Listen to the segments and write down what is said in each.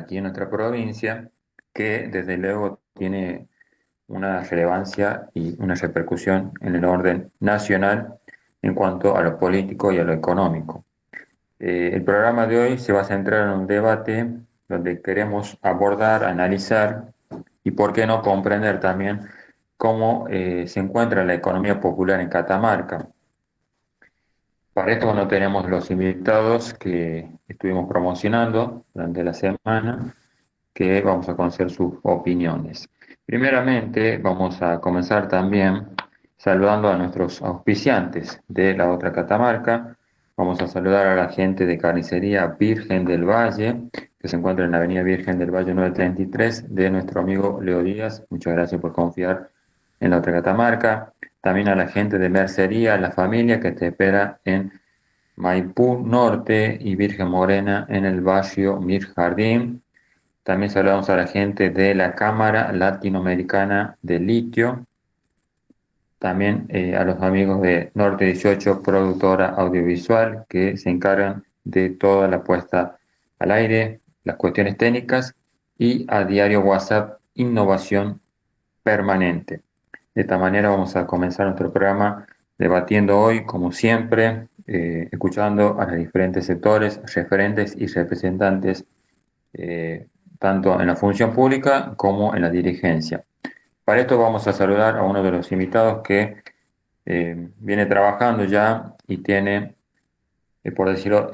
aquí en nuestra provincia, que desde luego tiene una relevancia y una repercusión en el orden nacional en cuanto a lo político y a lo económico. El programa de hoy se va a centrar en un debate donde queremos abordar, analizar y, por qué no, comprender también cómo se encuentra la economía popular en Catamarca. Para esto, bueno, tenemos los invitados que estuvimos promocionando durante la semana, que vamos a conocer sus opiniones. Primeramente, vamos a comenzar también saludando a nuestros auspiciantes de la otra Catamarca. Vamos a saludar a la gente de Carnicería Virgen del Valle, que se encuentra en la Avenida Virgen del Valle 933, de nuestro amigo Leo Díaz. Muchas gracias por confiar en la otra Catamarca. También a la gente de Mercería, la familia que te espera en Maipú Norte y Virgen Morena en el barrio Mir Jardín. También saludamos a la gente de la Cámara Latinoamericana de Litio, también a los amigos de Norte 18, productora audiovisual, que se encargan de toda la puesta al aire, las cuestiones técnicas, y a Diario WhatsApp Innovación Permanente. De esta manera vamos a comenzar nuestro programa debatiendo hoy, como siempre, escuchando a los diferentes sectores, referentes y representantes, eh, tanto en la función pública como en la dirigencia. Para esto vamos a saludar a uno de los invitados que viene trabajando ya y tiene, por decirlo,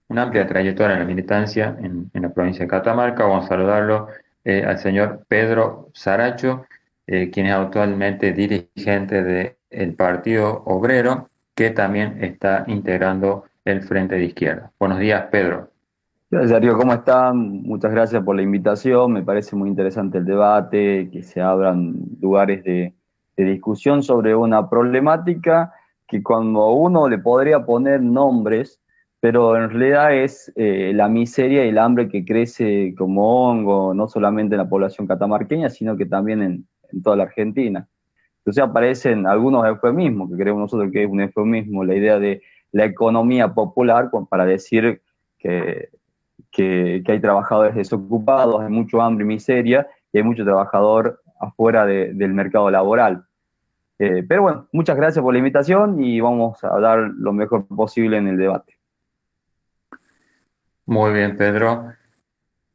una amplia trayectoria en la militancia en la provincia de Catamarca. Vamos a saludarlo al señor Pedro Saracho, quien es actualmente dirigente del Partido Obrero, que también está integrando el Frente de Izquierda. Buenos días, Pedro. Hola, Darío, ¿cómo están? Muchas gracias por la invitación. Me parece muy interesante el debate, que se abran lugares de discusión sobre una problemática que cuando uno le podría poner nombres, pero en realidad es la miseria y el hambre que crece como hongo, no solamente en la población catamarqueña, sino que también en toda la Argentina. Entonces aparecen algunos eufemismos, que creemos nosotros que es un eufemismo, la idea de la economía popular, para decir que que hay trabajadores desocupados, hay mucho hambre y miseria, y hay mucho trabajador afuera del mercado laboral. Pero bueno, muchas gracias por la invitación y vamos a dar lo mejor posible en el debate. Muy bien, Pedro.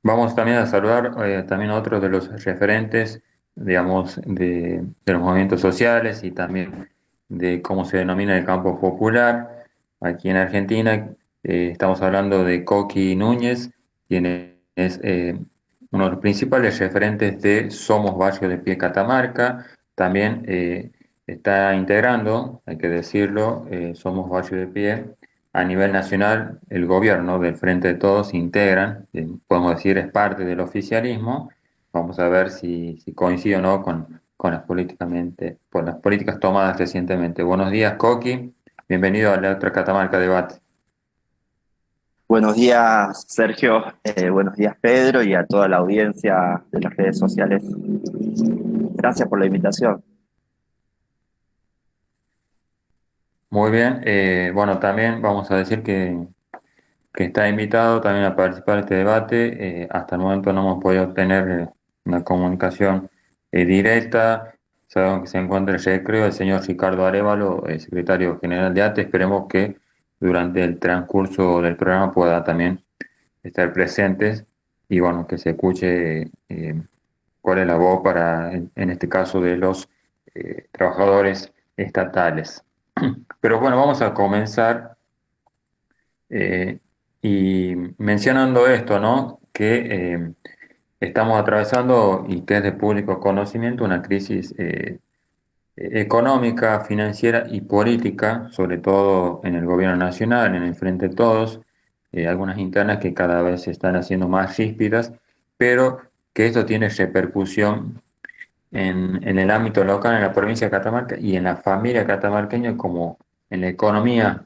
Vamos también a saludar también a otros de los referentes, digamos, de los movimientos sociales y también de cómo se denomina el campo popular. Aquí en Argentina estamos hablando de Coqui Núñez, quien es uno de los principales referentes de Somos Barrio de Pie Catamarca. También está integrando, hay que decirlo, Somos Barrio de Pie a nivel nacional. El gobierno del Frente de Todos integran, podemos decir, es parte del oficialismo. Vamos a ver si coincide o no con con las políticas tomadas recientemente. Buenos días, Coqui. Bienvenido a la otra Catamarca Debate. Buenos días, Sergio. Buenos días, Pedro, y a toda la audiencia de las redes sociales. Gracias por la invitación. Muy bien. Bueno, también vamos a decir que está invitado también a participar de este debate. Hasta el momento no hemos podido tener una comunicación directa. Sabemos que se encuentra en recreo el señor Ricardo Arévalo, secretario general de ATE. Esperemos que durante el transcurso del programa pueda también estar presentes y, bueno, que se escuche cuál es la voz para, en este caso, de los trabajadores estatales. Pero bueno, vamos a comenzar. Eh, y mencionando esto, ¿no? Que estamos atravesando, y que es de público conocimiento, una crisis económica, financiera y política, sobre todo en el gobierno nacional, en el Frente de Todos, algunas internas que cada vez se están haciendo más ríspidas, pero que esto tiene repercusión en el ámbito local, en la provincia de Catamarca y en la familia catamarqueña, como en la economía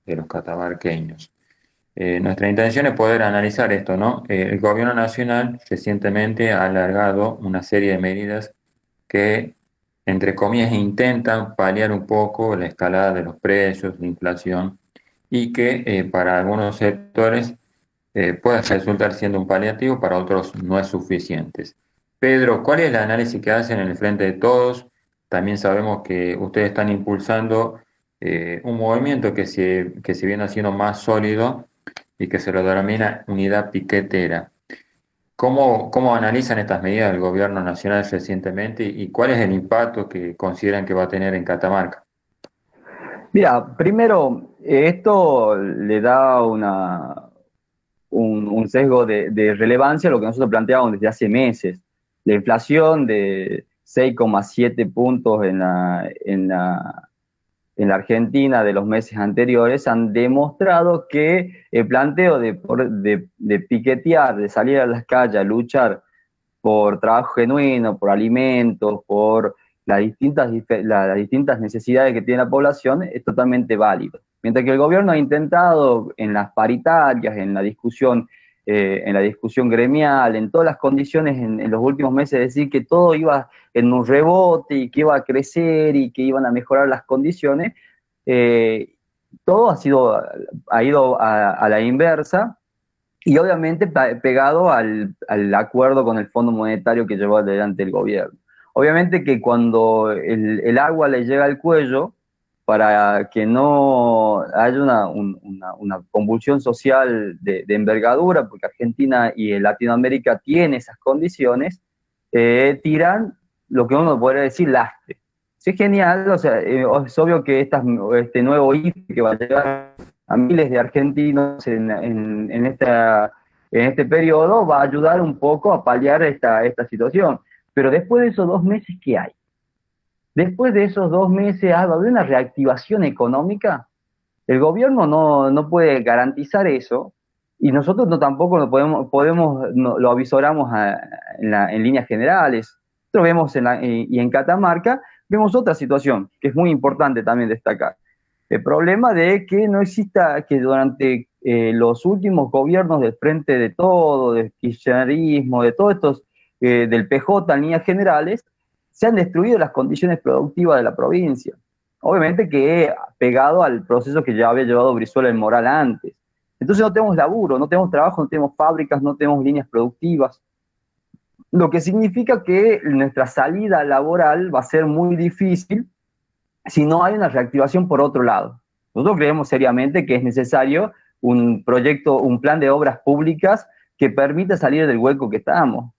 de los catamarqueños. Nuestra intención es poder analizar esto, ¿no? El gobierno nacional recientemente ha alargado una serie de medidas que, entre comillas, intentan paliar un poco la escalada de los precios, la inflación, y que para algunos sectores puede resultar siendo un paliativo, para otros no es suficiente. Pedro, ¿cuál es el análisis que hacen en el Frente de Todos? También sabemos que ustedes están impulsando un movimiento que se viene haciendo más sólido y que se lo denomina unidad piquetera. ¿Cómo analizan estas medidas del gobierno nacional recientemente y cuál es el impacto que consideran que va a tener en Catamarca? Mira, primero, esto le da un sesgo de relevancia a lo que nosotros planteábamos desde hace meses. La inflación de 6,7 puntos en la Argentina de los meses anteriores han demostrado que el planteo de piquetear, de salir a las calles a luchar por trabajo genuino, por alimentos, por las distintas necesidades que tiene la población, es totalmente válido. Mientras que el gobierno ha intentado en las paritarias, en la discusión gremial, en todas las condiciones en los últimos meses, decir que todo iba en un rebote y que iba a crecer y que iban a mejorar las condiciones, eh, todo ha ido a la inversa y obviamente pegado al acuerdo con el Fondo Monetario que llevó adelante el gobierno. Obviamente que cuando el agua le llega al cuello, para que no haya una convulsión social de envergadura, porque Argentina y Latinoamérica tienen esas condiciones, tiran lo que uno podría decir lastre. Sí, es genial, o sea, es obvio que este nuevo IFE que va a llegar a miles de argentinos en este periodo va a ayudar un poco a paliar esta situación. Pero después de esos 2 meses, ¿qué hay? Después de esos 2 meses, ¿va a haber una reactivación económica? El gobierno no puede garantizar eso y nosotros tampoco lo avisoramos en líneas generales. Nosotros vemos y en Catamarca vemos otra situación que es muy importante también destacar. El problema de que no exista, que durante los últimos gobiernos del Frente de Todo, del kirchnerismo, de todos estos, del PJ en líneas generales, se han destruido las condiciones productivas de la provincia. Obviamente que pegado al proceso que ya había llevado Brizuela en Moral antes. Entonces no tenemos laburo, no tenemos trabajo, no tenemos fábricas, no tenemos líneas productivas, lo que significa que nuestra salida laboral va a ser muy difícil si no hay una reactivación por otro lado. Nosotros creemos seriamente que es necesario un proyecto, un plan de obras públicas que permita salir del hueco que estamos,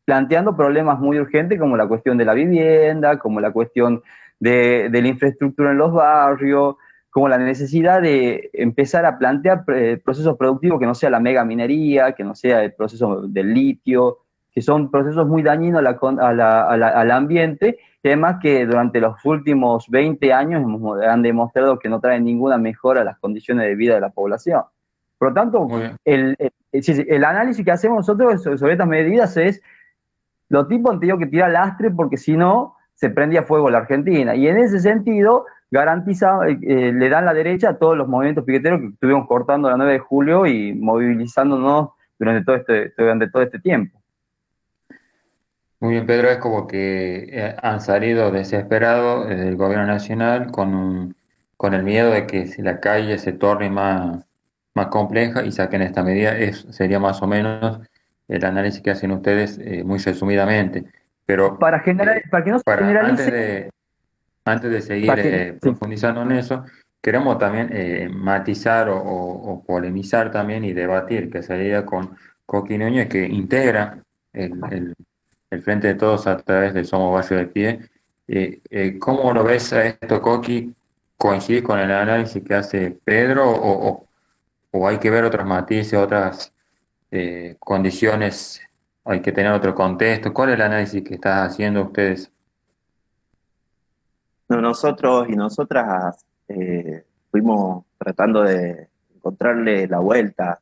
planteando problemas muy urgentes como la cuestión de la vivienda, como la cuestión de la infraestructura en los barrios, como la necesidad de empezar a plantear procesos productivos que no sea la mega minería, que no sea el proceso del litio, que son procesos muy dañinos al ambiente, temas que durante los últimos 20 años han demostrado que no traen ninguna mejora a las condiciones de vida de la población. Por lo tanto, el análisis que hacemos nosotros sobre estas medidas es: los tipos han tenido que tirar lastre porque si no, se prendía fuego la Argentina. Y en ese sentido, le dan la derecha a todos los movimientos piqueteros que estuvimos cortando la 9 de julio y movilizándonos durante todo este tiempo. Muy bien, Pedro, es como que han salido desesperados del gobierno nacional con el miedo de que si la calle se torne más compleja y saquen esta medida. Sería más o menos el análisis que hacen ustedes muy resumidamente. Pero para que no se generalice. Antes de seguir profundizando en eso, queremos también matizar o polemizar también y debatir, que sería con Coqui Núñez, que integra el Frente de Todos a través de Somos Barrio de Pie. ¿Cómo lo ves a esto, Coqui? ¿Coincidís con el análisis que hace Pedro o hay que ver otros matices, otras condiciones, hay que tener otro contexto? ¿Cuál es el análisis que estás haciendo ustedes? No, nosotros y nosotras fuimos tratando de encontrarle la vuelta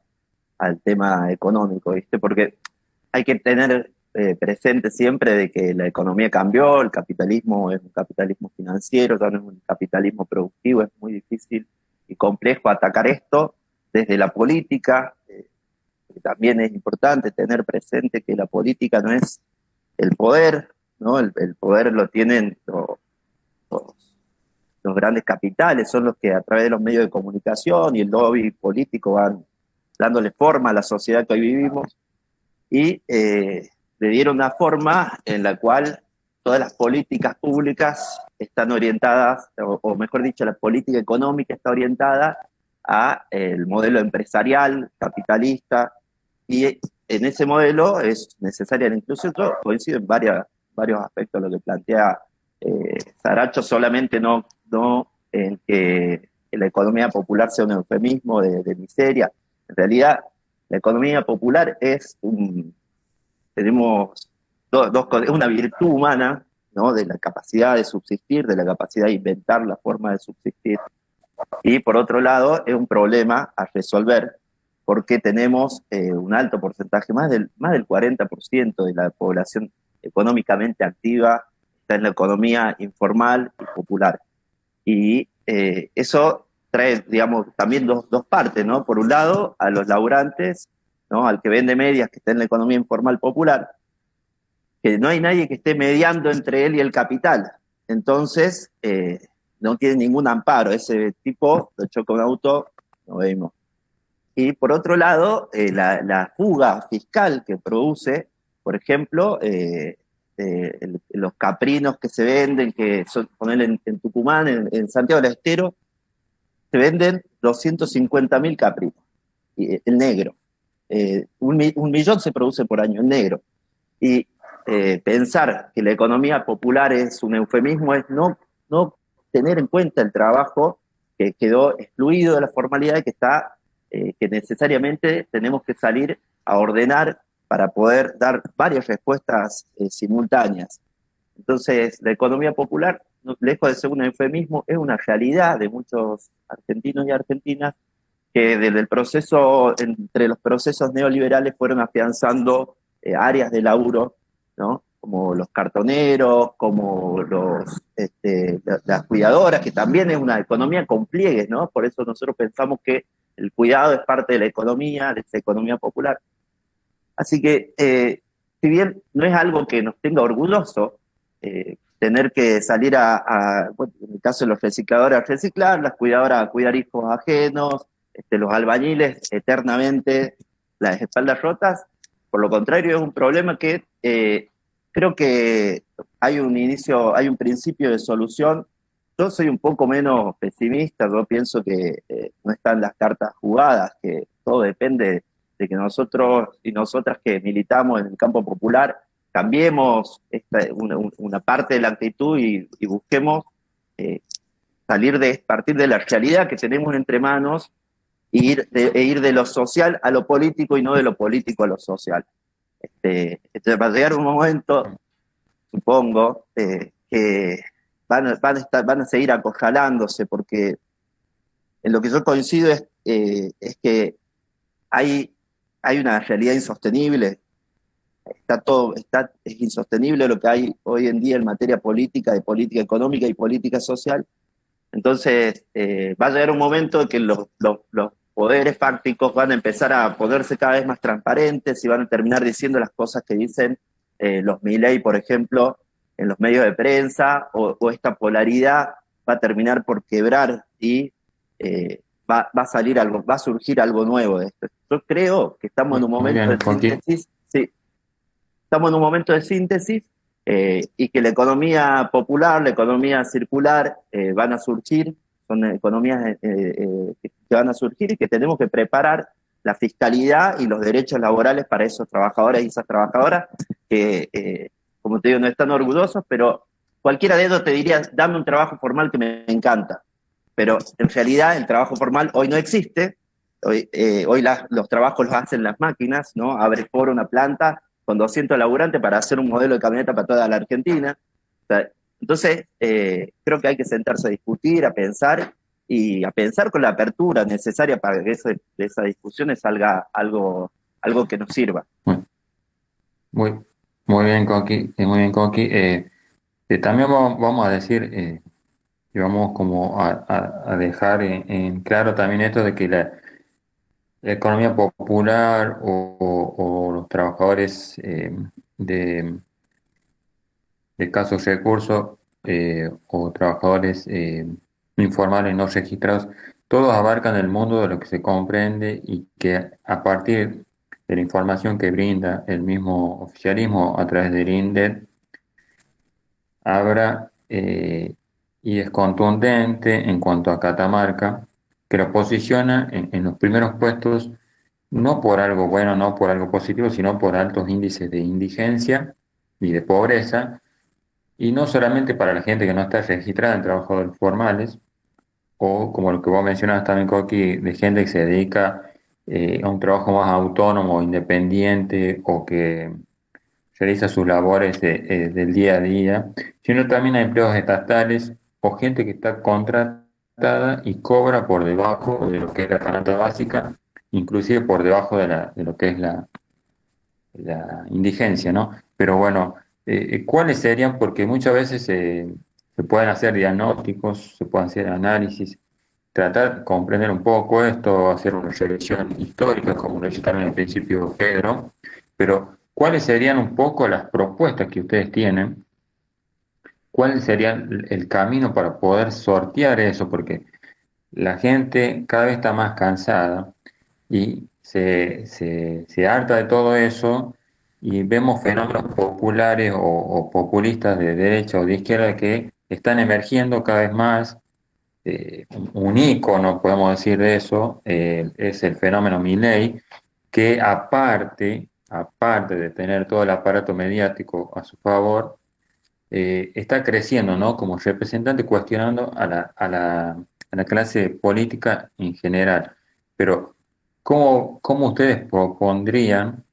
al tema económico, ¿viste? Porque hay que tener presente siempre de que la economía cambió, el capitalismo es un capitalismo financiero, ya no es un capitalismo productivo, es muy difícil y complejo atacar esto desde la política. También es importante tener presente que la política no es el poder, ¿no? El poder lo tienen los grandes capitales, son los que a través de los medios de comunicación y el lobby político van dándole forma a la sociedad que hoy vivimos, y le dieron una forma en la cual todas las políticas públicas están orientadas, o mejor dicho, la política económica está orientada a el modelo empresarial, capitalista, y en ese modelo es necesaria la inclusión. Yo coincido en varios aspectos de lo que plantea Saracho, solamente no en que la economía popular sea un eufemismo de miseria. En realidad, la economía popular tenemos una virtud humana, ¿no? De la capacidad de subsistir, de la capacidad de inventar la forma de subsistir. Y por otro lado, es un problema a resolver porque tenemos un alto porcentaje, más del 40% de la población económicamente activa está en la economía informal y popular. Y eso trae, digamos, también dos partes, ¿no? Por un lado, a los laburantes, ¿no? Al que vende medias, que está en la economía informal popular, que no hay nadie que esté mediando entre él y el capital. Entonces, no tiene ningún amparo. Ese tipo lo choca un auto, lo vemos. Y por otro lado, la fuga fiscal que produce, por ejemplo, los caprinos que se venden, que son, poner en Tucumán, en Santiago del Estero, se venden 250.000 caprinos, el negro. 1 millón se produce por año, el negro. Y pensar que la economía popular es un eufemismo es no tener en cuenta el trabajo que quedó excluido de la formalidad y que necesariamente tenemos que salir a ordenar para poder dar varias respuestas simultáneas. Entonces, la economía popular, lejos de ser un eufemismo, es una realidad de muchos argentinos y argentinas que desde el proceso, entre los procesos neoliberales fueron afianzando áreas de laburo, ¿no? Como los cartoneros, como las cuidadoras, que también es una economía con pliegues, ¿no? Por eso nosotros pensamos que el cuidado es parte de la economía, de esa economía popular. Así que, si bien no es algo que nos tenga orgulloso, tener que salir bueno, en el caso de los recicladores, a reciclar, las cuidadoras a cuidar hijos ajenos, los albañiles eternamente las espaldas rotas. Por lo contrario, es un problema que creo que hay un principio de solución. Yo soy un poco menos pesimista, yo pienso que no están las cartas jugadas, que todo depende de que nosotros y nosotras que militamos en el campo popular cambiemos una parte de la actitud y busquemos eh, partir de la realidad que tenemos entre manos e ir de lo social a lo político y no de lo político a lo social. Va a llegar un momento, supongo, que van a seguir acorralándose, porque en lo que yo coincido es que hay una realidad insostenible. Es insostenible lo que hay hoy en día en materia política, de política económica y política social. Entonces, va a llegar un momento en que los poderes fácticos van a empezar a ponerse cada vez más transparentes y van a terminar diciendo las cosas que dicen los Milei, por ejemplo, en los medios de prensa, o esta polaridad va a terminar por quebrar y va a surgir algo nuevo de esto. Yo creo que estamos en un Muy momento bien, de Joaquín. síntesis, sí, estamos en un momento de síntesis, y que la economía popular, la economía circular van a surgir, son economías que van a surgir y que tenemos que preparar la fiscalidad y los derechos laborales para esos trabajadores y esas trabajadoras que, como te digo, no están orgullosos, pero cualquiera de ellos te diría, dame un trabajo formal que me encanta. Pero en realidad el trabajo formal hoy no existe. Hoy los trabajos los hacen las máquinas, ¿no? Abre por una planta con 200 laburantes para hacer un modelo de camioneta para toda la Argentina. O sea, entonces, creo que hay que sentarse a discutir, a pensar con la apertura necesaria para que de esas discusiones salga algo que nos sirva. Muy, muy, muy bien, Coqui. Muy bien, Coqui. También vamos a decir, y vamos como a dejar en claro también esto de que la economía popular o los trabajadores de, de escasos recursos o trabajadores informales no registrados todos abarcan el mundo de lo que se comprende y que a partir de la información que brinda el mismo oficialismo a través del INDEC, habrá y es contundente en cuanto a Catamarca, que lo posiciona en los primeros puestos, no por algo bueno, no por algo positivo, sino por altos índices de indigencia y de pobreza, y no solamente para la gente que no está registrada en trabajos formales, o como lo que vos mencionabas también, Coqui, de gente que se dedica a un trabajo más autónomo, independiente, o que realiza sus labores del día a día, sino también a empleos estatales o gente que está contratada y cobra por debajo de lo que es la canasta básica, inclusive por debajo de lo que es la indigencia, ¿no? Pero bueno, ¿cuáles serían? Porque muchas veces se pueden hacer diagnósticos, se pueden hacer análisis, tratar de comprender un poco esto, hacer una revisión histórica, como lo hizo también al principio Pedro, pero ¿cuáles serían un poco las propuestas que ustedes tienen? ¿Cuál sería el camino para poder sortear eso? Porque la gente cada vez está más cansada y se harta de todo eso y vemos fenómenos populares o populistas de derecha o de izquierda que están emergiendo cada vez más. Un ícono, podemos decir de eso, es el fenómeno Milei, que aparte de tener todo el aparato mediático a su favor, está creciendo, ¿no? Como representante, cuestionando a la clase política en general. Pero, ¿cómo ustedes propondrían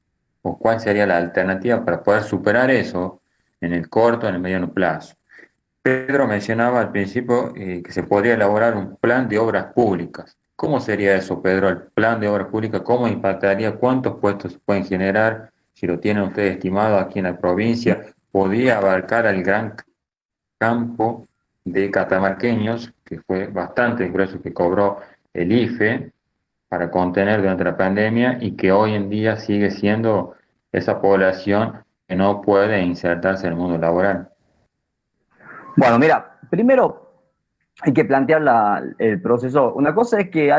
o cuál sería la alternativa para poder superar eso en el corto, en el mediano plazo? Pedro mencionaba al principio que se podría elaborar un plan de obras públicas. ¿Cómo sería eso, Pedro? El plan de obras públicas, ¿cómo impactaría? ¿Cuántos puestos se pueden generar? Si lo tienen ustedes estimado aquí en la provincia, ¿podría abarcar al gran campo de catamarqueños, que fue bastante el ingreso que cobró el IFE para contener durante la pandemia y que hoy en día sigue siendo esa población que no puede insertarse en el mundo laboral? Bueno, mira, primero hay que plantear el proceso. Una cosa es que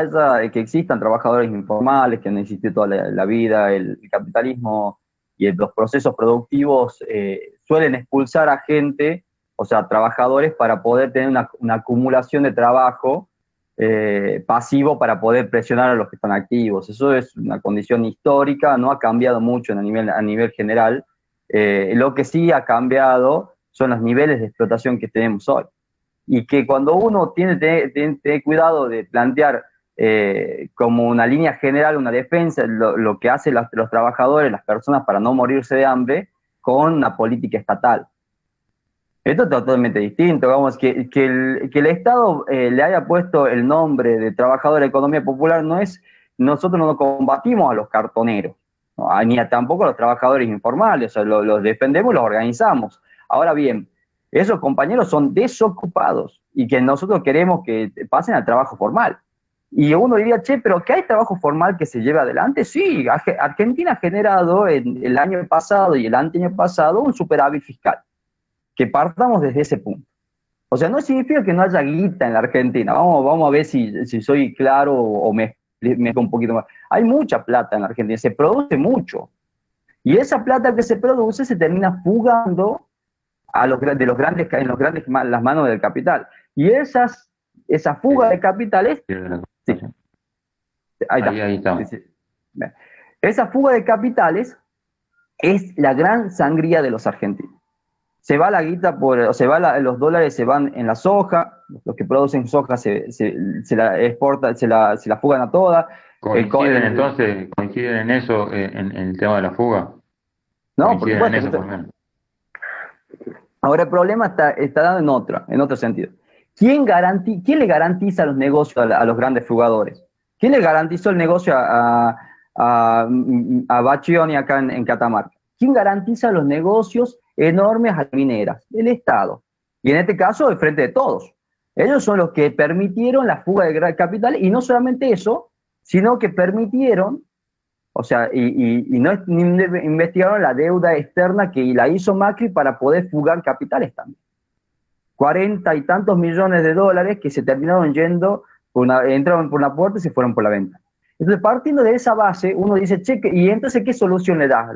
existan trabajadores informales que han existido toda la vida, el capitalismo y los procesos productivos suelen expulsar a gente, o sea, trabajadores, para poder tener una acumulación de trabajo pasivo para poder presionar a los que están activos. Eso es una condición histórica, no ha cambiado mucho a nivel general. Lo que sí ha cambiado son los niveles de explotación que tenemos hoy. Y que cuando uno tiene cuidado de plantear como una línea general, una defensa, lo que hacen los trabajadores, las personas para no morirse de hambre, con una política estatal. Esto es totalmente distinto, digamos, que el Estado le haya puesto el nombre de trabajador de economía popular no es, nosotros no combatimos a los cartoneros, ¿no? Ni tampoco a los trabajadores informales, o sea, los defendemos y los organizamos. Ahora bien, esos compañeros son desocupados y que nosotros queremos que pasen al trabajo formal. Y uno diría, che, pero ¿qué hay trabajo formal que se lleve adelante? Sí, Argentina ha generado en el año pasado y el anteaño pasado un superávit fiscal. Que partamos desde ese punto. O sea, no significa que no haya guita en la Argentina. Vamos a ver si soy claro o me explico un poquito más. Hay mucha plata en la Argentina, se produce mucho. Y esa plata que se produce se termina fugando en las manos del capital. Y esa fuga de capitales, sí, Ahí estamos. Sí, sí. Esa fuga de capitales es la gran sangría de los argentinos. Se va la guita los dólares se van en la soja, los que producen soja se la exportan, se la fugan a toda. ¿Coinciden en eso, en el tema de la fuga? No, por supuesto. En eso, por menos. Ahora el problema está dado en otro sentido. ¿Quién le garantiza los negocios a los grandes fugadores? ¿Quién le garantizó el negocio a Bachioni acá en Catamarca? ¿Quién garantiza los negocios enormes a las mineras? El Estado. Y en este caso, el Frente de Todos. Ellos son los que permitieron la fuga de capital, y no solamente eso, sino que permitieron, o sea, y no investigaron la deuda externa que la hizo Macri para poder fugar capitales también. 40 y tantos millones de dólares que se terminaron yendo entraron por una puerta y se fueron por la ventana. Entonces, partiendo de esa base, uno dice, che, ¿y entonces qué solución le das?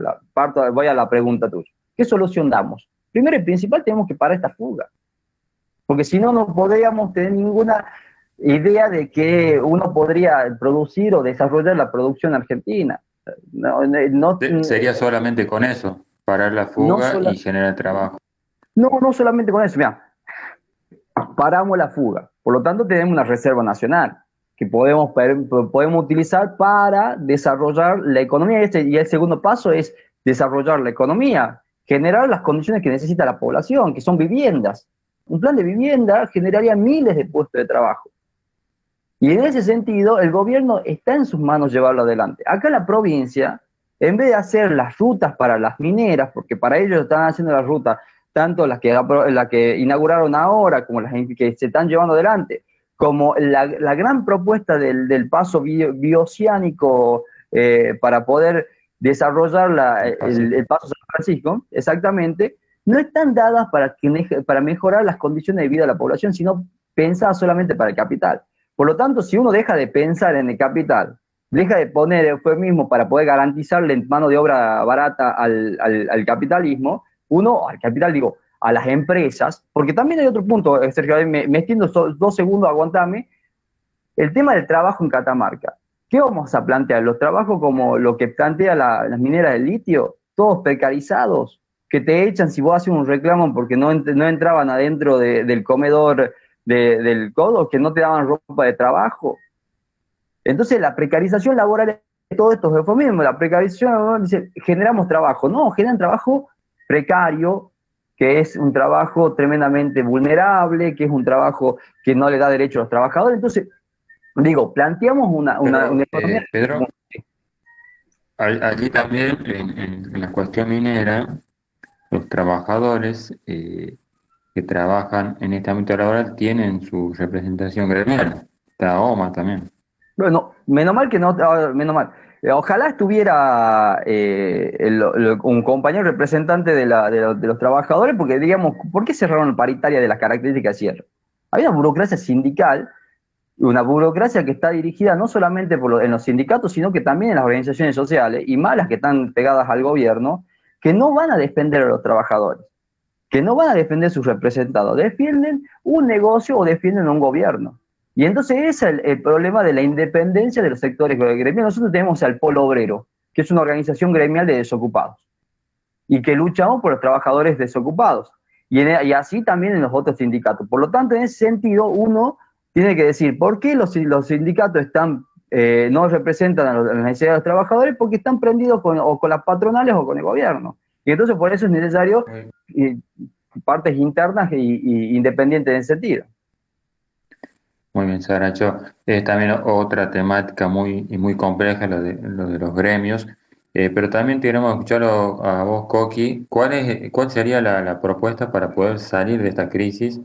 Voy a la pregunta tuya. ¿Qué solución damos? Primero y principal, tenemos que parar esta fuga. Porque si no, no podríamos tener ninguna idea de que uno podría producir o desarrollar la producción argentina. Sería solamente con eso, parar la fuga y generar trabajo. No solamente con eso, mira, paramos la fuga. Por lo tanto, tenemos una reserva nacional que podemos utilizar para desarrollar la economía. Y el segundo paso es desarrollar la economía, generar las condiciones que necesita la población, que son viviendas. Un plan de vivienda generaría miles de puestos de trabajo. Y en ese sentido, el gobierno está en sus manos llevarlo adelante. Acá en la provincia, en vez de hacer las rutas para las mineras, porque para ellos están haciendo las rutas, tanto las que inauguraron ahora, como las que se están llevando adelante, como la gran propuesta del paso bioceánico para poder desarrollar el paso San Francisco, exactamente, no están dadas para mejorar las condiciones de vida de la población, sino pensadas solamente para el capital. Por lo tanto, si uno deja de pensar en el capital, deja de poner eufemismo para poder garantizarle mano de obra barata al capitalismo, a las empresas, porque también hay otro punto, Sergio, me extiendo 2 segundos, aguantame, el tema del trabajo en Catamarca. ¿Qué vamos a plantear? ¿Los trabajos como lo que plantea las mineras de litio? Todos precarizados, que te echan si vos haces un reclamo porque no entraban adentro del comedor del codo, que no te daban ropa de trabajo. Entonces la precarización laboral de todos estos eufemismos, la precarización laboral dice, generamos trabajo. No, generan trabajo precario, que es un trabajo tremendamente vulnerable, que es un trabajo que no le da derecho a los trabajadores. Entonces, planteamos una economía... Pedro, allí también, en la cuestión minera, los trabajadores que trabajan en este ámbito laboral tienen su representación gremial. Está OMA también. Bueno, menos mal que no, menos mal. Ojalá estuviera un compañero representante de los trabajadores, porque digamos, ¿por qué cerraron la paritaria de las características de cierre? Hay una burocracia sindical, una burocracia que está dirigida no solamente en los sindicatos, sino que también en las organizaciones sociales, y más las que están pegadas al gobierno, que no van a defender a los trabajadores, que no van a defender sus representados, defienden un negocio o defienden un gobierno. Y entonces ese es el problema de la independencia de los sectores gremiales. Nosotros tenemos al Polo Obrero, que es una organización gremial de desocupados, y que luchamos por los trabajadores desocupados, y así también en los otros sindicatos. Por lo tanto, en ese sentido, uno tiene que decir, ¿por qué los sindicatos no representan a las necesidades de los trabajadores? Porque están prendidos con las patronales o con el gobierno. Y entonces por eso es necesario partes internas e independientes en ese sentido. Muy bien, Saracho. Es también otra temática muy compleja, lo de los gremios. Pero también queremos escucharlo a vos, Coqui. ¿Cuál sería la propuesta para poder salir de esta crisis,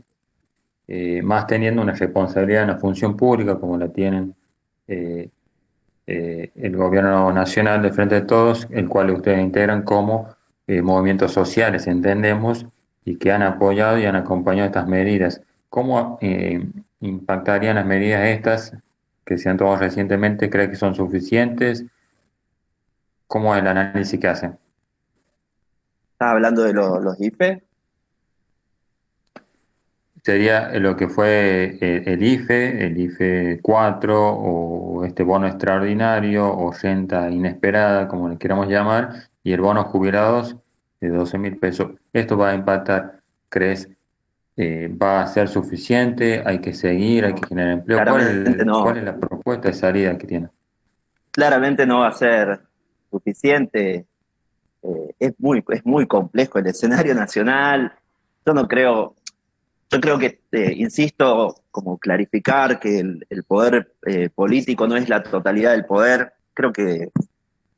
más teniendo una responsabilidad en la función pública como la tienen el gobierno nacional de Frente de Todos, el cual ustedes integran como movimientos sociales, entendemos, y que han apoyado y han acompañado estas medidas? ¿Cómo impactarían las medidas estas que se han tomado recientemente? ¿Cree que son suficientes? ¿Cómo es el análisis que hacen? ¿Estás hablando de los IFE? Sería lo que fue el IFE 4, o este bono extraordinario, o renta inesperada, como le queramos llamar, y el bono jubilados de 12.000 pesos. ¿Esto va a impactar? ¿Crees va a ser suficiente? ¿Hay que seguir? ¿Hay que generar empleo? ¿Cuál es la propuesta de salida que tiene? Claramente no va a ser suficiente. Es muy complejo el escenario nacional. Yo creo que, insisto, como clarificar que el poder político no es la totalidad del poder. Creo que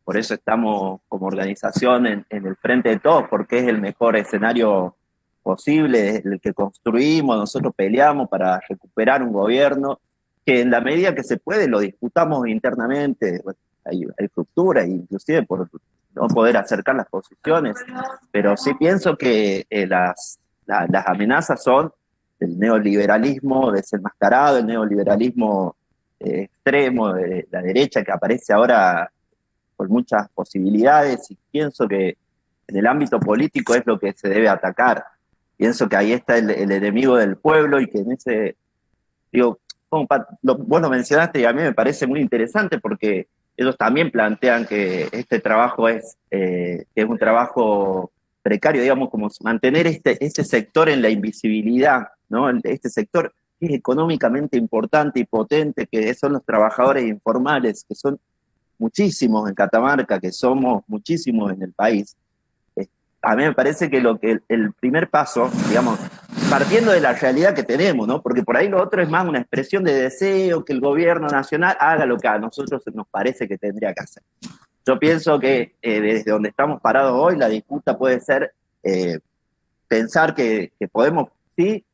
por eso estamos como organización en el Frente de Todos, porque es el mejor escenario posible, el que construimos, nosotros peleamos para recuperar un gobierno que en la medida que se puede lo disputamos internamente. Bueno, hay ruptura, inclusive por no poder acercar las posiciones, pero sí pienso que las amenazas son el neoliberalismo desenmascarado, el neoliberalismo extremo de la derecha que aparece ahora con muchas posibilidades, y pienso que en el ámbito político es lo que se debe atacar. Pienso que ahí está el enemigo del pueblo, y que en ese, digo, vos lo mencionaste y a mí me parece muy interesante porque ellos también plantean que este trabajo que es un trabajo precario, digamos, como mantener este sector en la invisibilidad, ¿no? Este sector que es económicamente importante y potente, que son los trabajadores informales, que son muchísimos en Catamarca, que somos muchísimos en el país. A mí me parece que el primer paso, digamos, partiendo de la realidad que tenemos, ¿no? Porque por ahí lo otro es más una expresión de deseo que el gobierno nacional haga lo que a nosotros nos parece que tendría que hacer. Yo pienso que desde donde estamos parados hoy, la disputa puede ser pensar que podemos, sí,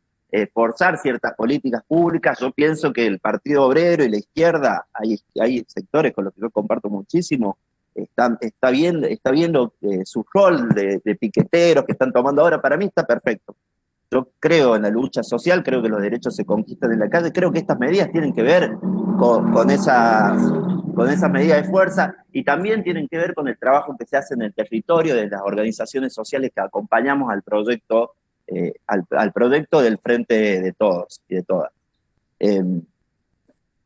forzar ciertas políticas públicas. Yo pienso que el Partido Obrero y la izquierda, hay sectores con los que yo comparto muchísimo, está viendo su rol de piqueteros que están tomando ahora. Para mí está perfecto. Yo creo en la lucha social, creo que los derechos se conquistan en la calle, creo que estas medidas tienen que ver con esas medidas de fuerza, y también tienen que ver con el trabajo que se hace en el territorio de las organizaciones sociales que acompañamos al proyecto, al proyecto del Frente de Todos y de Todas. En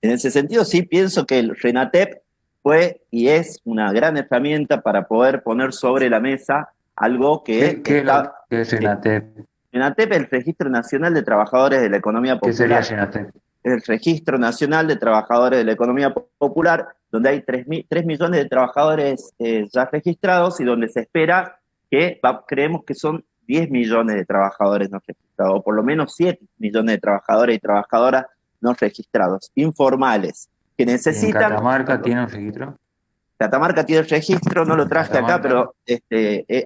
ese sentido, sí pienso que el RENATEP fue y es una gran herramienta para poder poner sobre la mesa algo que ¿Qué es RENATEP? RENATEP es el Registro Nacional de Trabajadores de la Economía Popular. ¿Qué sería RENATEP? El Registro Nacional de Trabajadores de la Economía Popular, donde hay 3 millones de trabajadores ya registrados, y donde se espera que, creemos que son 10 millones de trabajadores no registrados, o por lo menos 7 millones de trabajadores y trabajadoras no registrados, informales, que necesitan... ¿En Catamarca tiene un registro? Catamarca tiene el registro, no lo traje acá, pero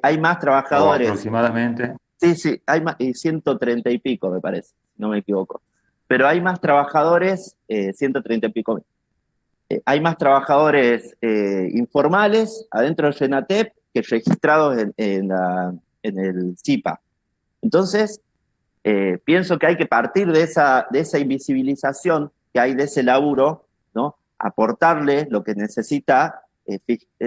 hay más trabajadores. ¿O aproximadamente? Sí, hay más, 130 y pico, me parece, no me equivoco. Pero hay más trabajadores, 130 y pico. Hay más trabajadores informales adentro del RENATEP que registrados en el CIPA. Entonces, pienso que hay que partir de esa invisibilización que hay de ese laburo, ¿no? Aportarle lo que necesita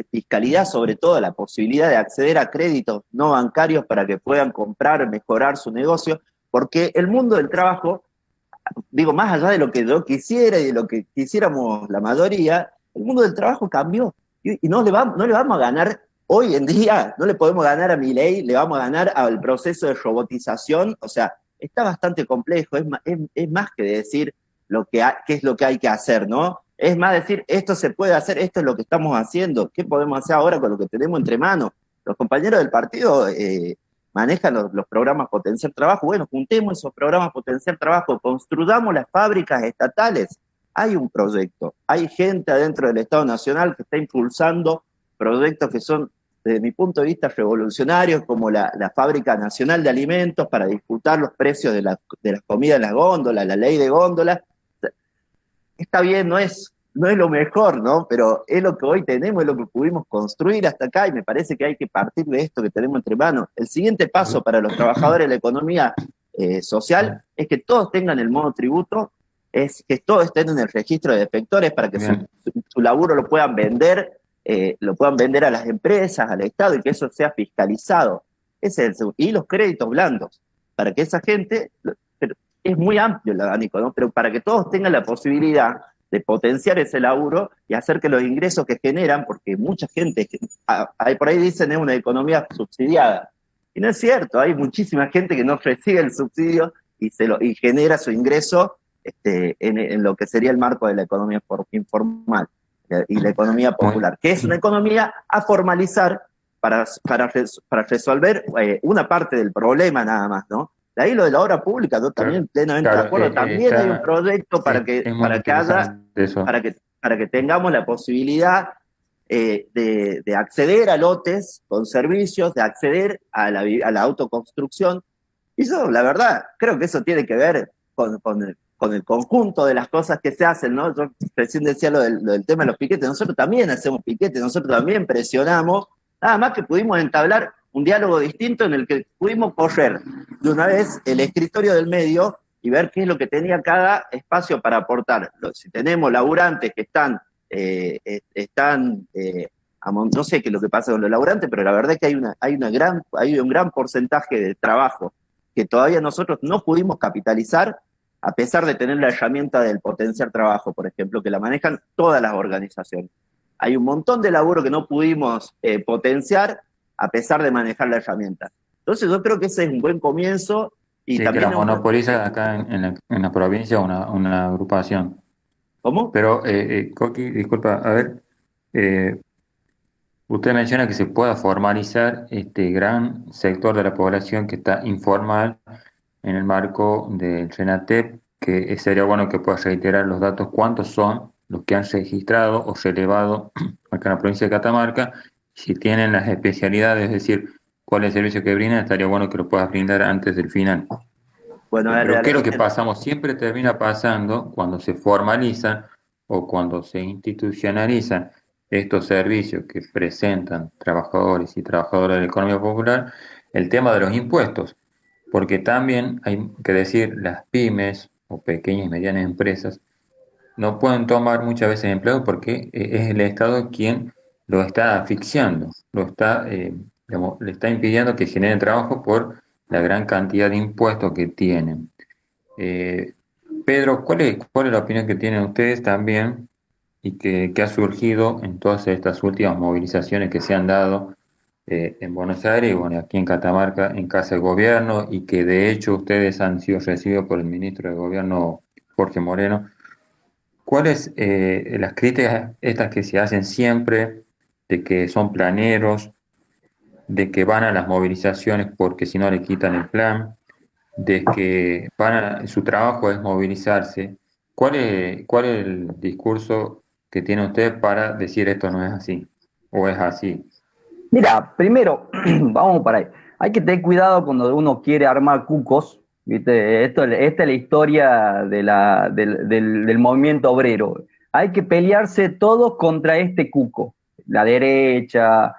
fiscalidad, sobre todo la posibilidad de acceder a créditos no bancarios para que puedan comprar, mejorar su negocio, porque el mundo del trabajo, digo, más allá de lo que yo quisiera y de lo que quisiéramos la mayoría, el mundo del trabajo cambió, y no le vamos a ganar hoy en día, no le podemos ganar a Milei, le vamos a ganar al proceso de robotización. O sea, está bastante complejo, es más que decir qué es lo que hay que hacer, ¿no? Es más decir, esto se puede hacer, esto es lo que estamos haciendo, ¿qué podemos hacer ahora con lo que tenemos entre manos? Los compañeros del partido manejan los programas Potenciar Trabajo. Bueno, juntemos esos programas Potenciar Trabajo, construyamos las fábricas estatales. Hay un proyecto, hay gente adentro del Estado Nacional que está impulsando proyectos que son, desde mi punto de vista, revolucionarios, como la Fábrica Nacional de Alimentos para disputar los precios de las comidas en las góndolas, la ley de góndolas. Está bien, no es lo mejor, ¿no? Pero es lo que hoy tenemos, es lo que pudimos construir hasta acá, y me parece que hay que partir de esto que tenemos entre manos. El siguiente paso para los trabajadores de la economía social es que todos tengan el monotributo, es que todos estén en el registro de efectores para que su laburo lo puedan vender a las empresas, al Estado, y que eso sea fiscalizado. Y los créditos blandos, para que esa gente... Es muy amplio el abanico, ¿no? Pero para que todos tengan la posibilidad de potenciar ese laburo y hacer que los ingresos que generan, porque mucha gente, por ahí dicen, es una economía subsidiada. Y no es cierto, hay muchísima gente que no recibe el subsidio y genera su ingreso en lo que sería el marco de la economía informal y la economía popular, que es una economía a formalizar para resolver una parte del problema nada más, ¿no? De ahí lo de la obra pública, yo también plenamente de acuerdo. También hay un proyecto para que tengamos la posibilidad de acceder a lotes con servicios, de acceder a la autoconstrucción. Y yo, la verdad, creo que eso tiene que ver con el conjunto de las cosas que se hacen, ¿no? Yo recién decía lo del tema de los piquetes. Nosotros también hacemos piquetes, nosotros también presionamos, nada más que pudimos entablar un diálogo distinto en el que pudimos correr de una vez el escritorio del medio y ver qué es lo que tenía cada espacio para aportar. Si tenemos laburantes que están, no sé qué es lo que pasa con los laburantes, pero la verdad es que hay un gran porcentaje de trabajo que todavía nosotros no pudimos capitalizar, a pesar de tener la herramienta del potenciar trabajo, por ejemplo, que la manejan todas las organizaciones. Hay un montón de laburo que no pudimos potenciar a pesar de manejar la herramienta. Entonces yo creo que ese es un buen comienzo y Sí, que también... la monopoliza acá en la provincia una agrupación. ¿Cómo? Pero, Coqui, disculpa, a ver, eh, usted menciona que se pueda formalizar este gran sector de la población que está informal en el marco del RENATEP, que sería bueno que pueda reiterar los datos, cuántos son los que han registrado o relevado acá en la provincia de Catamarca, si tienen las especialidades, es decir, cuál es el servicio que brindan, estaría bueno que lo puedas brindar antes del final. Bueno, Pero ¿qué es lo que pasamos? Siempre termina pasando cuando se formalizan o cuando se institucionalizan estos servicios que presentan trabajadores y trabajadoras de la economía popular, el tema de los impuestos, porque también hay que decir, las pymes o pequeñas y medianas empresas no pueden tomar muchas veces empleo porque es el Estado quien lo está asfixiando, digamos, le está impidiendo que generen trabajo por la gran cantidad de impuestos que tienen. Eh, Pedro, cuál es la opinión que tienen ustedes también y que ha surgido en todas estas últimas movilizaciones que se han dado en Buenos Aires y bueno, aquí en Catamarca, en Casa de Gobierno, y que de hecho ustedes han sido recibidos por el ministro de Gobierno, Jorge Moreno? ¿Cuáles las críticas estas que se hacen siempre de que son planeros, de que van a las movilizaciones porque si no le quitan el plan, de que su trabajo es movilizarse? ¿Cuál es el discurso que tiene usted para decir esto no es así o es así? Mira, primero, vamos para ahí. Hay que tener cuidado cuando uno quiere armar cucos, ¿viste? Esta es la historia del movimiento obrero. Hay que pelearse todos contra este cuco. La derecha,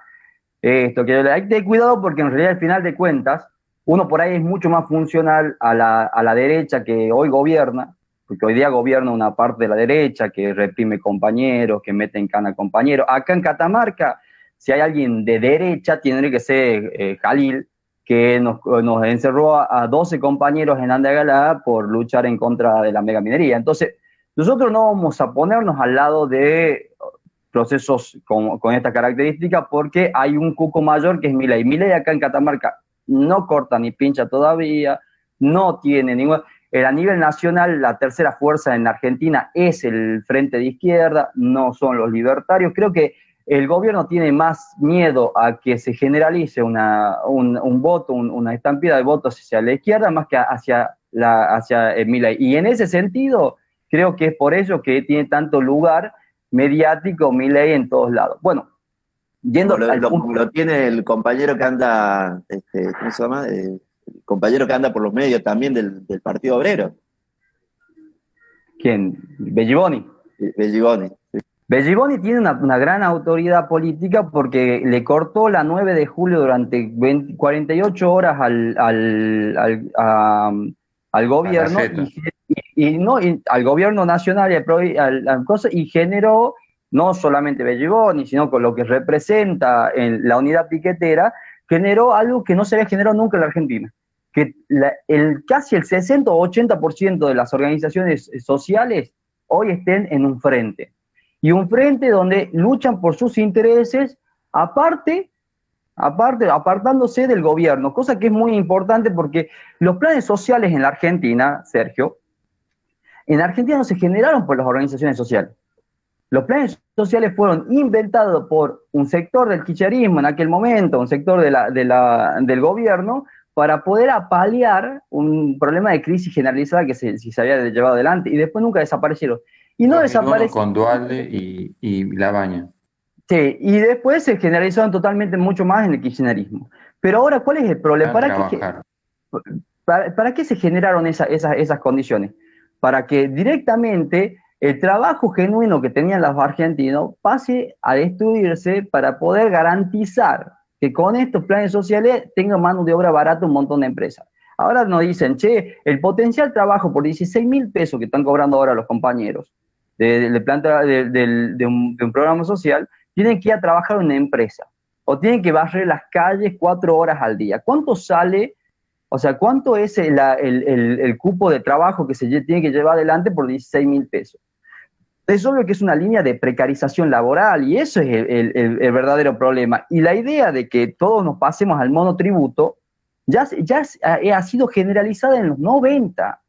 hay que tener cuidado porque en realidad al final de cuentas, uno por ahí es mucho más funcional a la derecha que hoy gobierna, porque hoy día gobierna una parte de la derecha que reprime compañeros, que mete en cana compañeros. Acá en Catamarca, si hay alguien de derecha, tiene que ser Jalil, que nos encerró a 12 compañeros en Andagalá por luchar en contra de la megaminería. Entonces, nosotros no vamos a ponernos al lado de procesos con esta característica porque hay un cuco mayor que es Milei. Milei acá en Catamarca no corta ni pincha todavía, no tiene ningún... A nivel nacional, la tercera fuerza en Argentina es el Frente de Izquierda, no son los libertarios. Creo que el gobierno tiene más miedo a que se generalice un voto, una estampida de votos hacia la izquierda más que hacia Milei. Y en ese sentido, creo que es por ello que tiene tanto lugar mediático Milei en todos lados. Bueno, yendo al punto... Lo tiene el compañero que anda, ¿cómo se llama? El compañero que anda por los medios también del Partido Obrero. ¿Quién? Belliboni. Belliboni. Belliboni tiene una gran autoridad política porque le cortó la 9 de julio durante 48 horas al gobierno al gobierno nacional y generó no solamente Belliboni, sino con lo que representa en la unidad piquetera, generó algo que no se había generado nunca en la Argentina, que casi el 60 o 80% de las organizaciones sociales hoy estén en un frente. Y un frente donde luchan por sus intereses, apartándose del gobierno, cosa que es muy importante porque los planes sociales en la Argentina, Sergio, en Argentina no se generaron por las organizaciones sociales. Los planes sociales fueron inventados por un sector del kirchnerismo en aquel momento, un sector del gobierno, para poder paliar un problema de crisis generalizada que se había llevado adelante y después nunca desaparecieron. Y no desaparecieron. Con Dualde y Labaña. Sí, y después se generalizaron totalmente mucho más en el kirchnerismo. Pero ahora, ¿cuál es el problema? ¿Para qué se generaron esas condiciones? Para que directamente el trabajo genuino que tenían los argentinos pase a destruirse para poder garantizar que con estos planes sociales tengan mano de obra barata un montón de empresas. Ahora nos dicen, che, el potencial trabajo por 16.000 pesos que están cobrando ahora los compañeros de un programa social, tienen que ir a trabajar en una empresa o tienen que barrer las calles 4 horas al día. ¿Cuánto sale? O sea, ¿cuánto es el cupo de trabajo que se tiene que llevar adelante por 16.000 pesos? Es obvio que es una línea de precarización laboral y eso es el verdadero problema. Y la idea de que todos nos pasemos al monotributo ya ha sido generalizada en los 90.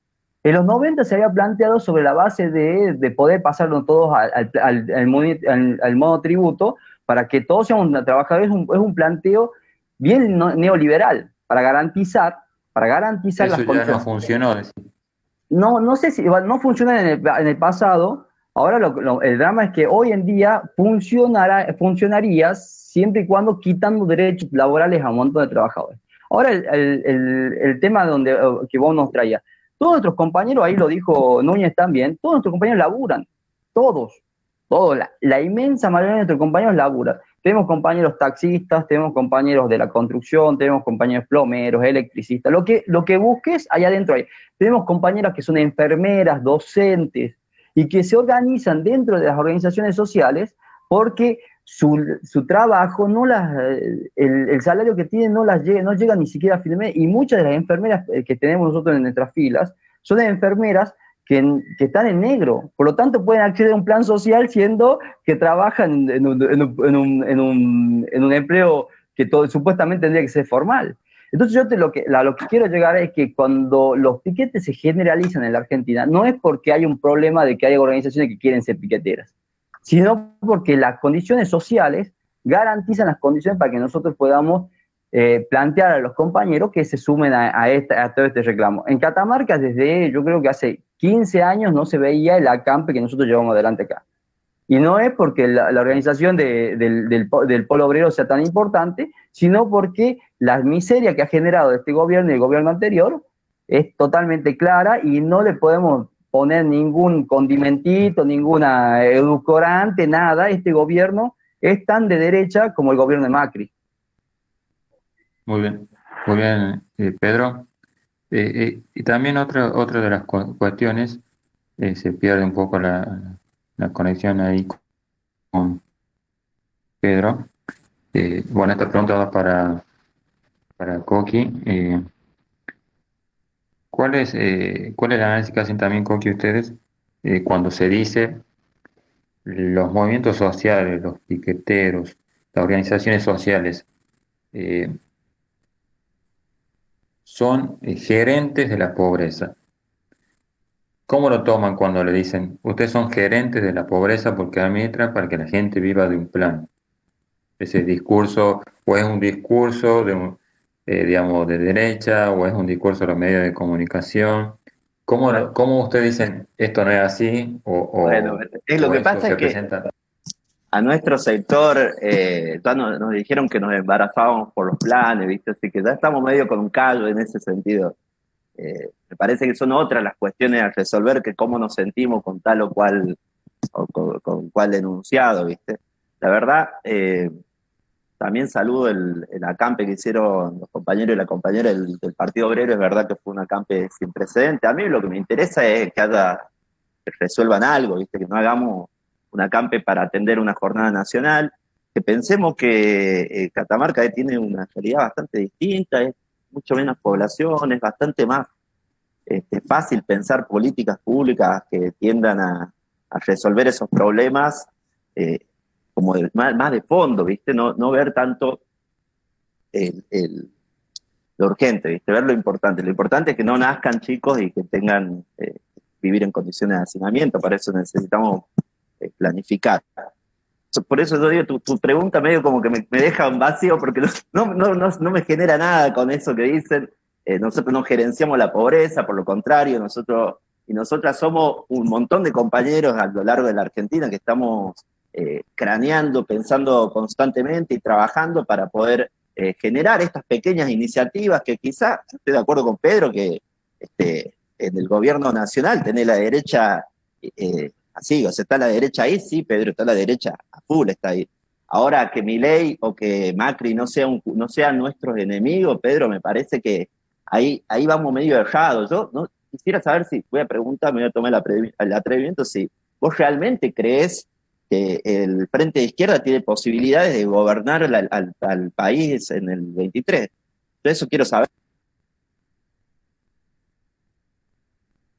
En los 90 se había planteado sobre la base de poder pasarlo todos al monotributo para que todos seamos trabajadores. Es un planteo bien neoliberal para garantizar Eso las ya no condiciones. funcionó. No sé si no funciona en el pasado. Ahora el drama es que hoy en día funcionaría siempre y cuando quitando derechos laborales a un montón de trabajadores. Ahora el tema que vos nos traías. Todos nuestros compañeros, ahí lo dijo Núñez también, todos nuestros compañeros laburan, todos, la inmensa mayoría de nuestros compañeros laburan. Tenemos compañeros taxistas, tenemos compañeros de la construcción, tenemos compañeros plomeros, electricistas, lo que busques, allá adentro hay. Tenemos compañeras que son enfermeras, docentes, y que se organizan dentro de las organizaciones sociales porque su trabajo, el salario que tienen no llega ni siquiera a fin de mes, y muchas de las enfermeras que tenemos nosotros en nuestras filas son enfermeras que están en negro, por lo tanto pueden acceder a un plan social siendo que trabajan en un empleo que supuestamente tendría que ser formal. Entonces yo lo que quiero llegar es que cuando los piquetes se generalizan en la Argentina, no es porque hay un problema de que hay organizaciones que quieren ser piqueteras, sino porque las condiciones sociales garantizan las condiciones para que nosotros podamos plantear a los compañeros que se sumen a todo este reclamo. En Catamarca, yo creo que hace 15 años no se veía el acampe que nosotros llevamos adelante acá. Y no es porque la organización del polo obrero sea tan importante, sino porque la miseria que ha generado este gobierno y el gobierno anterior es totalmente clara y no le podemos poner ningún condimentito, ninguna edulcorante, nada. Este gobierno es tan de derecha como el gobierno de Macri. Muy bien, Pedro. Y también otra de las cuestiones, se pierde un poco la conexión ahí con Pedro. Bueno, esta pregunta va para Coqui. ¿Cuál es el análisis que hacen también, Coqui, ustedes cuando se dice los movimientos sociales, los piqueteros, las organizaciones sociales son gerentes de la pobreza? ¿Cómo lo toman cuando le dicen, ustedes son gerentes de la pobreza porque administran para que la gente viva de un plan? Ese discurso, o es un discurso digamos, de derecha, o es un discurso de los medios de comunicación. ¿Cómo ustedes dicen, esto no es así, Bueno, es lo o que eso pasa se es que presenta? a nuestro sector ya nos dijeron que nos embarazábamos por los planes, ¿viste? Así que ya estamos medio con un callo en ese sentido. Me parece que son otras las cuestiones a resolver que cómo nos sentimos con tal o cual, o con cual enunciado, ¿viste? La verdad, también saludo el acampe que hicieron los compañeros y la compañera del Partido Obrero. Es verdad que fue un acampe sin precedente. A mí lo que me interesa es que resuelvan algo, ¿viste? Que no hagamos un acampe para atender una jornada nacional, que pensemos que Catamarca tiene una realidad bastante distinta, es mucho menos población, es bastante más fácil pensar políticas públicas que tiendan a resolver esos problemas como más de fondo, ¿viste? No ver tanto lo urgente, ¿viste? Ver lo importante. Lo importante es que no nazcan chicos y que tengan vivir en condiciones de hacinamiento. Para eso necesitamos planificar. Por eso yo digo, tu pregunta medio como que me deja en vacío porque no me genera nada con eso que dicen. Nosotros no gerenciamos la pobreza, por lo contrario, nosotros y nosotras somos un montón de compañeros a lo largo de la Argentina que estamos craneando, pensando constantemente y trabajando para poder generar estas pequeñas iniciativas que quizá, estoy de acuerdo con Pedro, que en el gobierno nacional tenés la derecha así, o sea, está la derecha ahí, sí, Pedro, está la derecha a full, está ahí. Ahora que Milei o que Macri no sean nuestros enemigos, Pedro, me parece que ahí vamos medio errados. Yo no quisiera saber si, voy a preguntar, me voy a tomar el atrevimiento, si vos realmente crees que el Frente de Izquierda tiene posibilidades de gobernar al país en el 23. Yo eso quiero saber.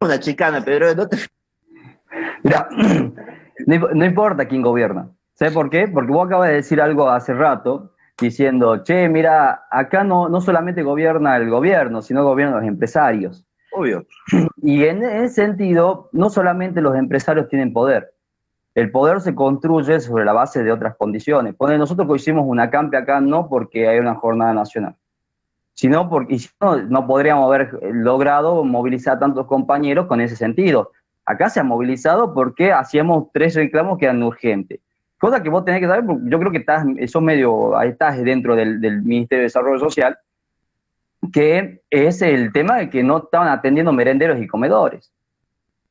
Una chicana, Pedro, no te... Mira, no importa quién gobierna. ¿Sabes por qué? Porque vos acabas de decir algo hace rato, diciendo, che, mira, acá no solamente gobierna el gobierno, sino gobiernan los empresarios. Obvio. Y en ese sentido, no solamente los empresarios tienen poder. El poder se construye sobre la base de otras condiciones. Nosotros hicimos una acampe acá no porque hay una jornada nacional, sino porque y si no podríamos haber logrado movilizar a tantos compañeros con ese sentido. Acá se ha movilizado porque hacíamos 3 reclamos que eran urgentes. Cosa que vos tenés que saber, porque yo creo que estás dentro del Ministerio de Desarrollo Social, que es el tema de que no estaban atendiendo merenderos y comedores,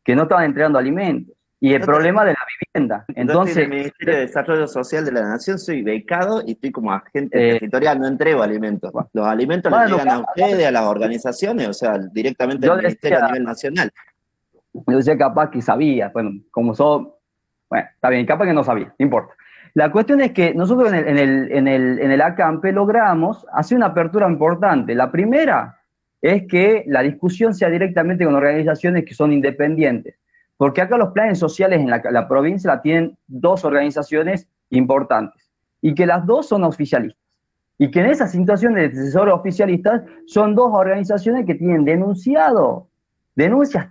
que no estaban entregando alimentos, y el problema de la vivienda. Entonces, en el Ministerio de Desarrollo Social de la Nación soy becado y estoy como agente territorial, no entrego alimentos. Los alimentos les llegan a ustedes, a las organizaciones, o sea, directamente al Ministerio a nivel nacional. Yo decía capaz que sabía, bueno, bueno, está bien, capaz que no sabía, no importa. La cuestión es que nosotros en el acampe logramos hacer una apertura importante. La primera es que la discusión sea directamente con organizaciones que son independientes, porque acá los planes sociales en la provincia la tienen 2 organizaciones importantes, y que las 2 son oficialistas, y que en esa situación de asesores oficialistas son 2 organizaciones que tienen denuncias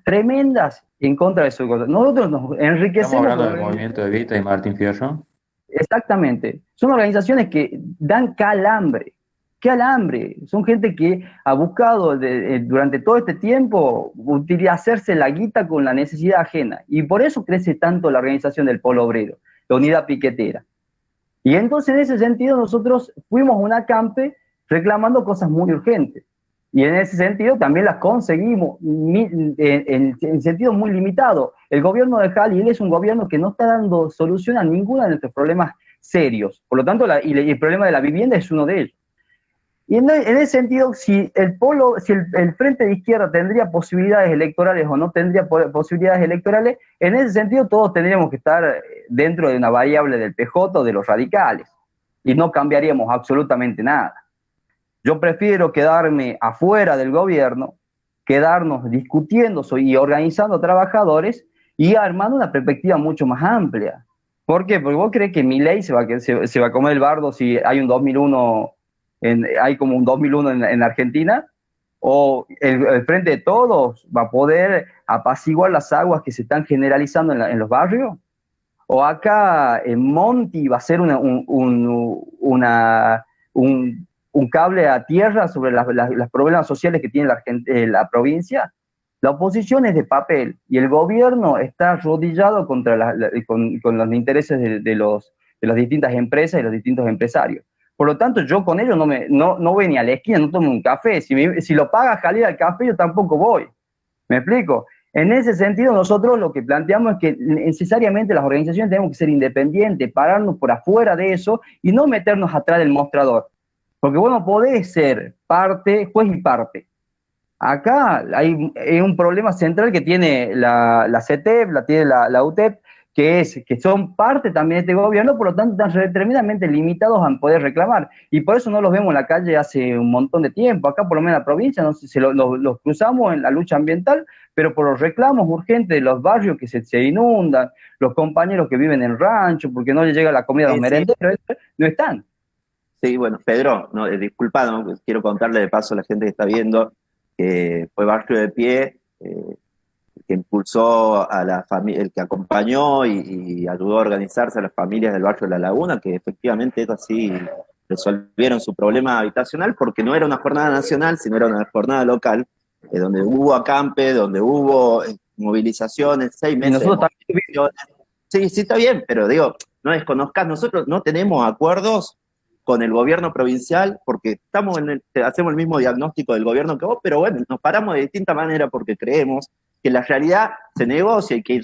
tremendas en contra de su gobierno. Nosotros nos enriquecemos. ¿Estamos hablando del movimiento de Evita y Martín Fierro? Exactamente. Son organizaciones que dan calambre. Son gente que ha buscado durante todo este tiempo hacerse la guita con la necesidad ajena. Y por eso crece tanto la organización del Polo Obrero, la Unidad Piquetera. Y entonces en ese sentido nosotros fuimos a un acampe reclamando cosas muy urgentes. Y en ese sentido también las conseguimos en sentido muy limitado. El gobierno de Jalil es un gobierno que no está dando solución a ninguno de nuestros problemas serios. Por lo tanto, el problema de la vivienda es uno de ellos. Y en ese sentido, si el Frente de Izquierda tendría posibilidades electorales o no tendría posibilidades electorales, en ese sentido todos tendríamos que estar dentro de una variable del PJ o de los radicales. Y no cambiaríamos absolutamente nada. Yo prefiero quedarme afuera del gobierno, quedarnos discutiendo y organizando trabajadores y armando una perspectiva mucho más amplia. ¿Por qué? Porque vos crees que Milei se va a comer el bardo si hay un 2001, hay como un 2001 en Argentina, o el Frente de Todos va a poder apaciguar las aguas que se están generalizando en los barrios, o acá en Monti va a ser un cable a tierra sobre los problemas sociales que tiene la provincia. La oposición es de papel y el gobierno está arrodillado con los intereses de las distintas empresas y los distintos empresarios. Por lo tanto, yo con ellos no voy ni a la esquina, no tomo un café. Si lo paga Jalil al café, yo tampoco voy. ¿Me explico? En ese sentido, nosotros lo que planteamos es que necesariamente las organizaciones tenemos que ser independientes, pararnos por afuera de eso y no meternos atrás del mostrador. Porque vos no podés ser juez y parte. Acá hay un problema central que tiene la CETEP, tiene la UTEP, que son parte también de este gobierno, por lo tanto están tremendamente limitados a poder reclamar. Y por eso no los vemos en la calle hace un montón de tiempo. Acá por lo menos en la provincia, no sé si los cruzamos en la lucha ambiental, pero por los reclamos urgentes de los barrios que se inundan, los compañeros que viven en rancho, porque no les llega la comida a los merenderos, no están. Sí, bueno, Pedro, disculpa, quiero contarle de paso a la gente que está viendo que fue Barrio de Pie, que impulsó a la familia, el que acompañó y ayudó a organizarse a las familias del barrio de La Laguna, que efectivamente es así, resolvieron su problema habitacional porque no era una jornada nacional, sino era una jornada local, donde hubo acampe, donde hubo movilizaciones, 6 meses de movilizaciones. Sí, está bien, pero digo, no desconozcas, nosotros no tenemos acuerdos con el gobierno provincial, porque hacemos el mismo diagnóstico del gobierno que vos, pero bueno, nos paramos de distinta manera porque creemos que la realidad se negocia y que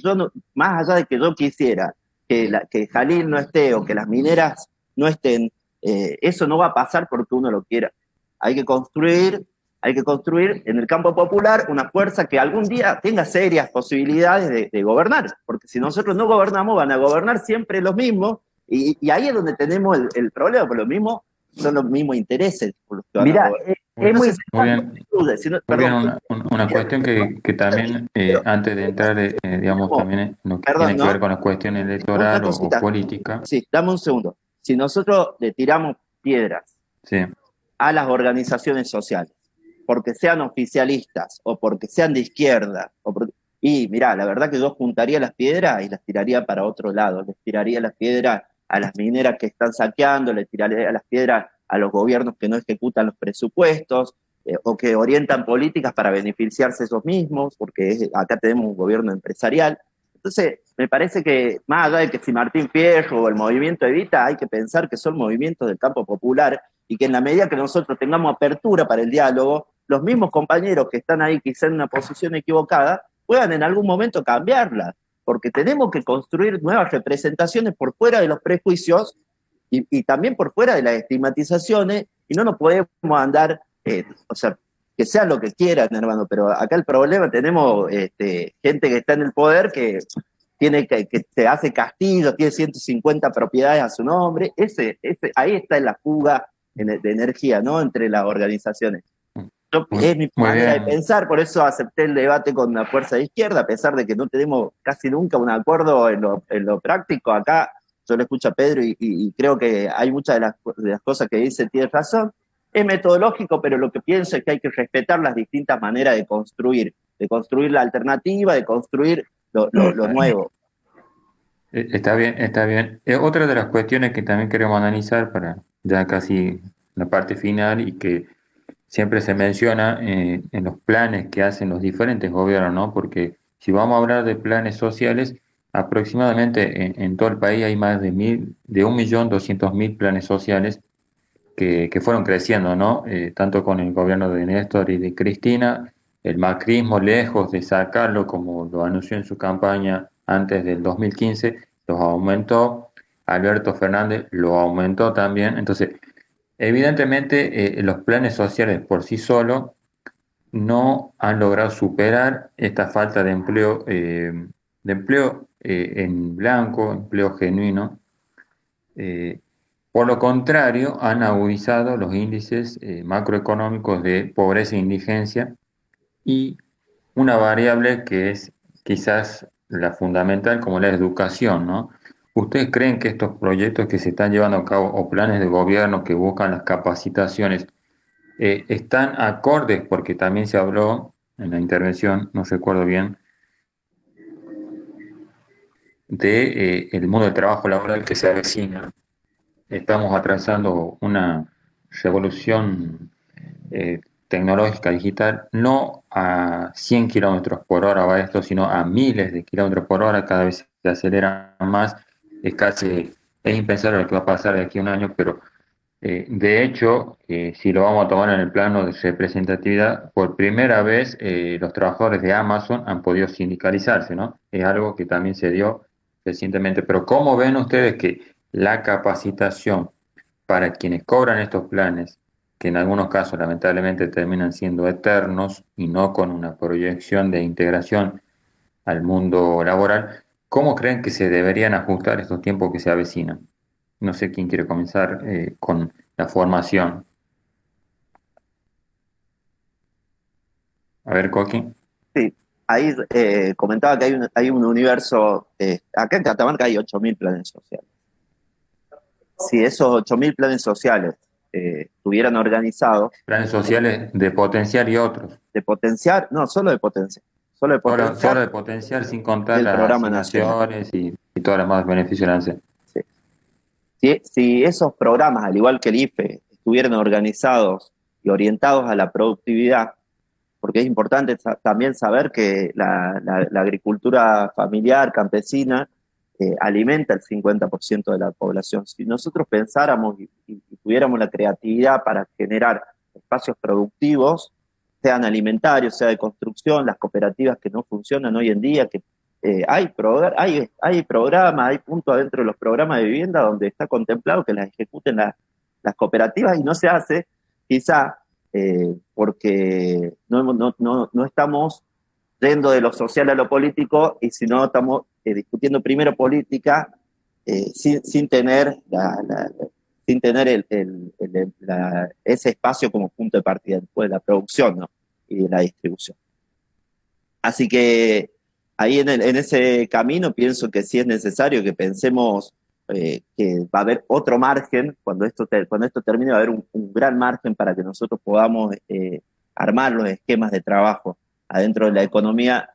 más allá de que yo quisiera que Jalil no esté o que las mineras no estén, eso no va a pasar porque uno lo quiera. Hay que construir hay que construir en el campo popular una fuerza que algún día tenga serias posibilidades de gobernar, porque si nosotros no gobernamos, van a gobernar siempre los mismos, y ahí es donde tenemos el problema, porque los mismos son los mismos intereses por los que van a Mira, gobernar. es muy... Muy bien, muy bien, Perdón, una cuestión que también, antes de entrar, digamos, también en lo que perdón, tiene que ¿no? ver con la cuestión Una electoral o cosita, política, sí, dame un segundo. Si nosotros le tiramos piedras sí, a las organizaciones sociales, porque sean oficialistas o porque sean de izquierda, y mirá, la verdad que yo juntaría las piedras y las tiraría para otro lado, les tiraría las piedras a las mineras que están saqueando, les tiraría las piedras a los gobiernos que no ejecutan los presupuestos, o que orientan políticas para beneficiarse ellos mismos, porque acá tenemos un gobierno empresarial. Entonces, me parece que más allá de que si Martín Fierro o el movimiento Evita, hay que pensar que son movimientos del campo popular y que en la medida que nosotros tengamos apertura para el diálogo, los mismos compañeros que están ahí quizá en una posición equivocada puedan en algún momento cambiarla, porque tenemos que construir nuevas representaciones por fuera de los prejuicios y también por fuera de las estigmatizaciones, y no nos podemos andar, o sea, que sean lo que quieran, hermano, pero acá el problema, tenemos gente que está en el poder que te hace castillo, tiene 150 propiedades a su nombre, ahí está la fuga de energía, ¿no?, entre las organizaciones. Es mi muy manera de bien. pensar, por eso acepté el debate con la fuerza de izquierda, a pesar de que no tenemos casi nunca un acuerdo en lo práctico. Acá yo le escucho a Pedro y creo que hay muchas de las cosas que dice, tiene razón. Es metodológico, pero lo que pienso es que hay que respetar las distintas maneras de construir la alternativa, de construir lo nuevo. Está bien, está bien. Otra de las cuestiones que también queremos analizar para ya casi la parte final y que siempre se menciona en los planes que hacen los diferentes gobiernos, ¿no? Porque si vamos a hablar de planes sociales, aproximadamente en todo el país hay más de 1.200.000 planes sociales que fueron creciendo, ¿no? Tanto con el gobierno de Néstor y de Cristina, el macrismo, lejos de sacarlo como lo anunció en su campaña antes del 2015, los aumentó. Alberto Fernández lo aumentó también. Entonces, evidentemente, los planes sociales por sí solos no han logrado superar esta falta de empleo en blanco, empleo genuino. Eh, por lo contrario, han agudizado los índices macroeconómicos de pobreza e indigencia y una variable que es quizás la fundamental como la educación, ¿no? ¿Ustedes creen que estos proyectos que se están llevando a cabo o planes de gobierno que buscan las capacitaciones están acordes? Porque también se habló en la intervención, no recuerdo bien, de el mundo del trabajo laboral que se avecina. Estamos atravesando una revolución tecnológica digital, no a 100 kilómetros por hora va esto, sino a miles de kilómetros por hora, cada vez se acelera más, es impensable lo que va a pasar de aquí a un año, pero de hecho, si lo vamos a tomar en el plano de representatividad, por primera vez los trabajadores de Amazon han podido sindicalizarse, ¿no? Es algo que también se dio recientemente, pero ¿cómo ven ustedes que la capacitación para quienes cobran estos planes, que en algunos casos lamentablemente terminan siendo eternos y no con una proyección de integración al mundo laboral, cómo creen que se deberían ajustar estos tiempos que se avecinan? No sé quién quiere comenzar con la formación. A ver, Coqui. Sí, ahí comentaba que hay un universo, acá en Catamarca hay 8.000 planes sociales. Si esos 8.000 planes sociales estuvieran organizados, Planes sociales de potenciar y otros. de potenciar, no, solo de Solo potenciar de potenciar sin contar el las programa nacional. asignaciones y todos los demás beneficios de ANSES. Sí. Si esos programas, al igual que el IFE, estuvieran organizados y orientados a la productividad, porque es importante también saber que la agricultura familiar, campesina, alimenta el 50% de la población. Si nosotros pensáramos y tuviéramos la creatividad para generar espacios productivos, sean alimentarios, sea de construcción, las cooperativas que no funcionan hoy en día, que hay programas, hay puntos dentro de los programas de vivienda donde está contemplado que las ejecuten las cooperativas y no se hace, quizá porque no estamos yendo de lo social a lo político, y si no estamos discutiendo primero política sin tener ese espacio como punto de partida después de la producción, ¿no? Y de la distribución. Así que ahí en ese camino pienso que sí es necesario que pensemos que va a haber otro margen, cuando esto termine va a haber un gran margen para que nosotros podamos armar los esquemas de trabajo adentro de la economía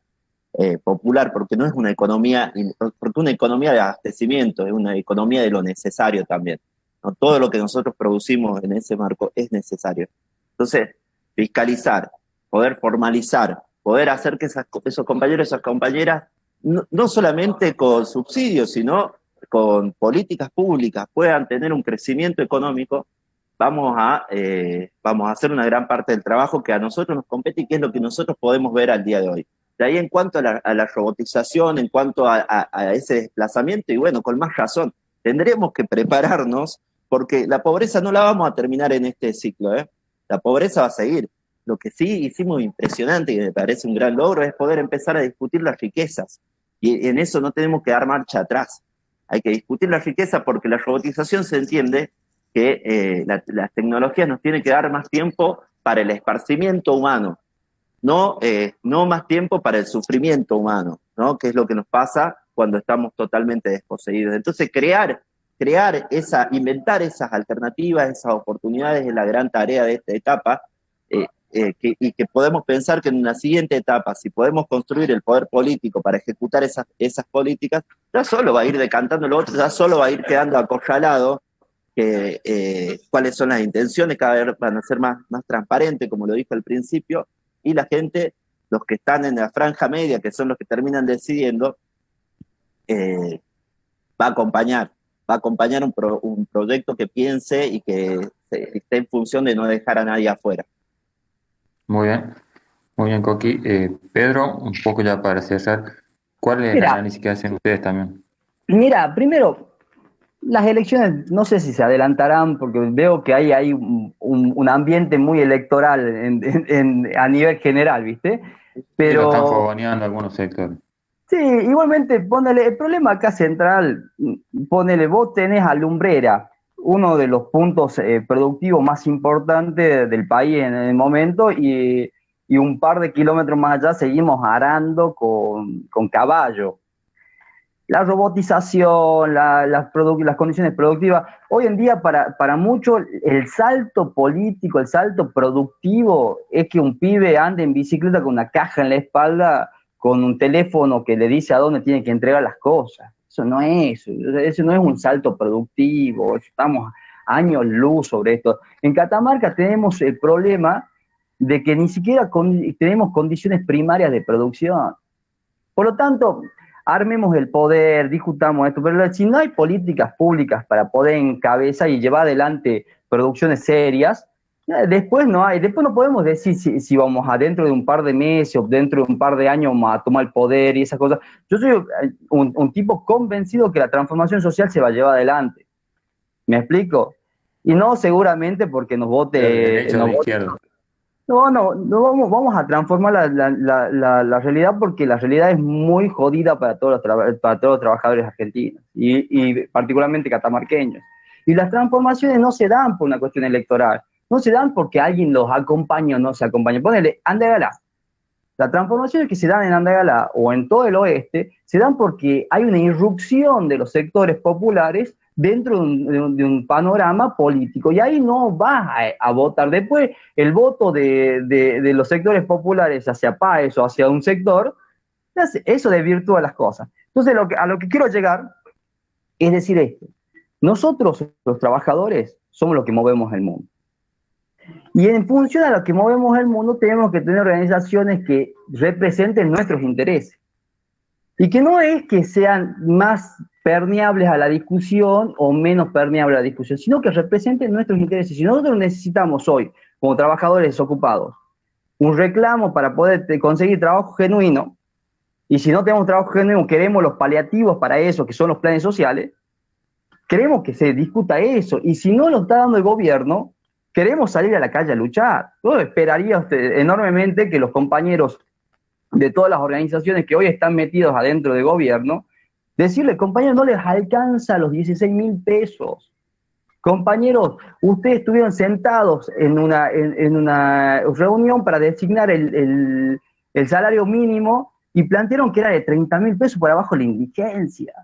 popular, porque no es una economía, porque una economía de abastecimiento, es una economía de lo necesario también, ¿no? Todo lo que nosotros producimos en ese marco es necesario. Entonces, fiscalizar, poder formalizar, poder hacer que esos compañeros y esas compañeras, no solamente con subsidios, sino con políticas públicas, puedan tener un crecimiento económico, vamos a hacer una gran parte del trabajo que a nosotros nos compete y que es lo que nosotros podemos ver al día de hoy. De ahí en cuanto a la robotización, en cuanto a ese desplazamiento, y bueno, con más razón, tendremos que prepararnos porque la pobreza no la vamos a terminar en este ciclo, ¿eh? La pobreza va a seguir. Lo que sí hicimos impresionante y me parece un gran logro es poder empezar a discutir las riquezas. Y en eso no tenemos que dar marcha atrás. Hay que discutir la riqueza porque la robotización se entiende que las tecnologías nos tienen que dar más tiempo para el esparcimiento humano, no más tiempo para el sufrimiento humano, ¿no? Que es lo que nos pasa cuando estamos totalmente desposeídos. Entonces, inventar esas alternativas, esas oportunidades es la gran tarea de esta etapa, y que podemos pensar que en una siguiente etapa, si podemos construir el poder político para ejecutar esas políticas, ya solo va a ir decantando lo otro, ya solo va a ir quedando acorralado cuáles son las intenciones, cada vez van a ser más transparentes, como lo dije al principio, y la gente, los que están en la franja media, que son los que terminan decidiendo, va a acompañar un proyecto que piense y que esté en función de no dejar a nadie afuera. Muy bien, Coqui. Pedro, un poco ya para cerrar, ¿cuál es el Mira, análisis que hacen ustedes también? mira, primero, las elecciones no sé si se adelantarán porque veo que hay un ambiente muy electoral a nivel general, ¿viste? Sí, lo están Pero fogoneando algunos sectores. sí, igualmente, ponele, el problema acá central, ponele, vos tenés a Lumbrera, uno de los puntos productivos más importantes del país en el momento, y un par de kilómetros más allá seguimos arando con caballo. La robotización, las condiciones productivas, hoy en día para muchos el salto político, el salto productivo es que un pibe ande en bicicleta con una caja en la espalda, con un teléfono que le dice a dónde tiene que entregar las cosas. Eso no es un salto productivo, estamos años luz sobre esto. En Catamarca tenemos el problema de que ni siquiera tenemos condiciones primarias de producción. Por lo tanto, armemos el poder, discutamos esto, pero si no hay políticas públicas para poder encabezar y llevar adelante producciones serias, después no podemos decir si vamos a dentro de un par de meses o dentro de un par de años vamos a tomar el poder y esas cosas. Yo soy un tipo convencido que la transformación social se va a llevar adelante. ¿Me explico? Y no seguramente porque nos vote... ¿De derecha o de izquierda? No, vamos a transformar la realidad porque la realidad es muy jodida para todos los trabajadores argentinos y particularmente catamarqueños. Y las transformaciones no se dan por una cuestión electoral, no se dan porque alguien los acompaña o no se acompaña. Ponele, Andagalá. Las transformaciones que se dan en Andagalá o en todo el oeste se dan porque hay una irrupción de los sectores populares dentro de un panorama político, y ahí no vas a votar. Después, el voto de los sectores populares hacia Páez o hacia un sector, eso desvirtúa las cosas. Entonces, a lo que quiero llegar es decir esto: nosotros, los trabajadores, somos los que movemos el mundo. Y en función a lo que movemos el mundo, tenemos que tener organizaciones que representen nuestros intereses. Y que no es que sean más permeables a la discusión o menos permeables a la discusión, sino que representen nuestros intereses. Si nosotros necesitamos hoy, como trabajadores desocupados, un reclamo para poder conseguir trabajo genuino, y si no tenemos trabajo genuino, queremos los paliativos para eso, que son los planes sociales, queremos que se discuta eso. Y si no lo está dando el gobierno, queremos salir a la calle a luchar. Yo esperaría enormemente que los compañeros de todas las organizaciones que hoy están metidos adentro del gobierno, decirle, compañeros, no les alcanza los 16.000 pesos. Compañeros, ustedes estuvieron sentados en una reunión para designar el salario mínimo y plantearon que era de 30.000 pesos por abajo de la indigencia.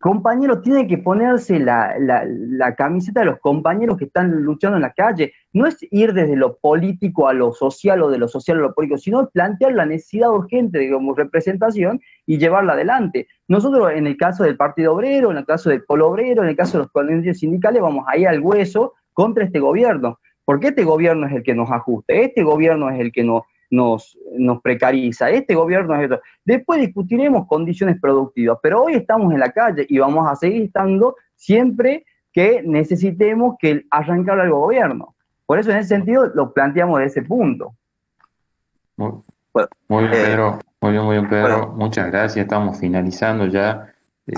Compañeros, tienen que ponerse la camiseta de los compañeros que están luchando en la calle. No es ir desde lo político a lo social o de lo social a lo político, sino plantear la necesidad urgente de como representación y llevarla adelante. Nosotros, en el caso del Partido Obrero, en el caso del Polo Obrero, en el caso de los coordinadores sindicales, vamos ahí al hueso contra este gobierno. Porque este gobierno es el que nos ajusta, este gobierno es el que nos precariza, este gobierno es esto. Después discutiremos condiciones productivas, pero hoy estamos en la calle y vamos a seguir estando siempre que necesitemos que arrancar al gobierno. Por eso, en ese sentido, lo planteamos de ese punto. Muy bien, Pedro. Muy bien, Pedro. Bueno. Muchas gracias. Estamos finalizando ya me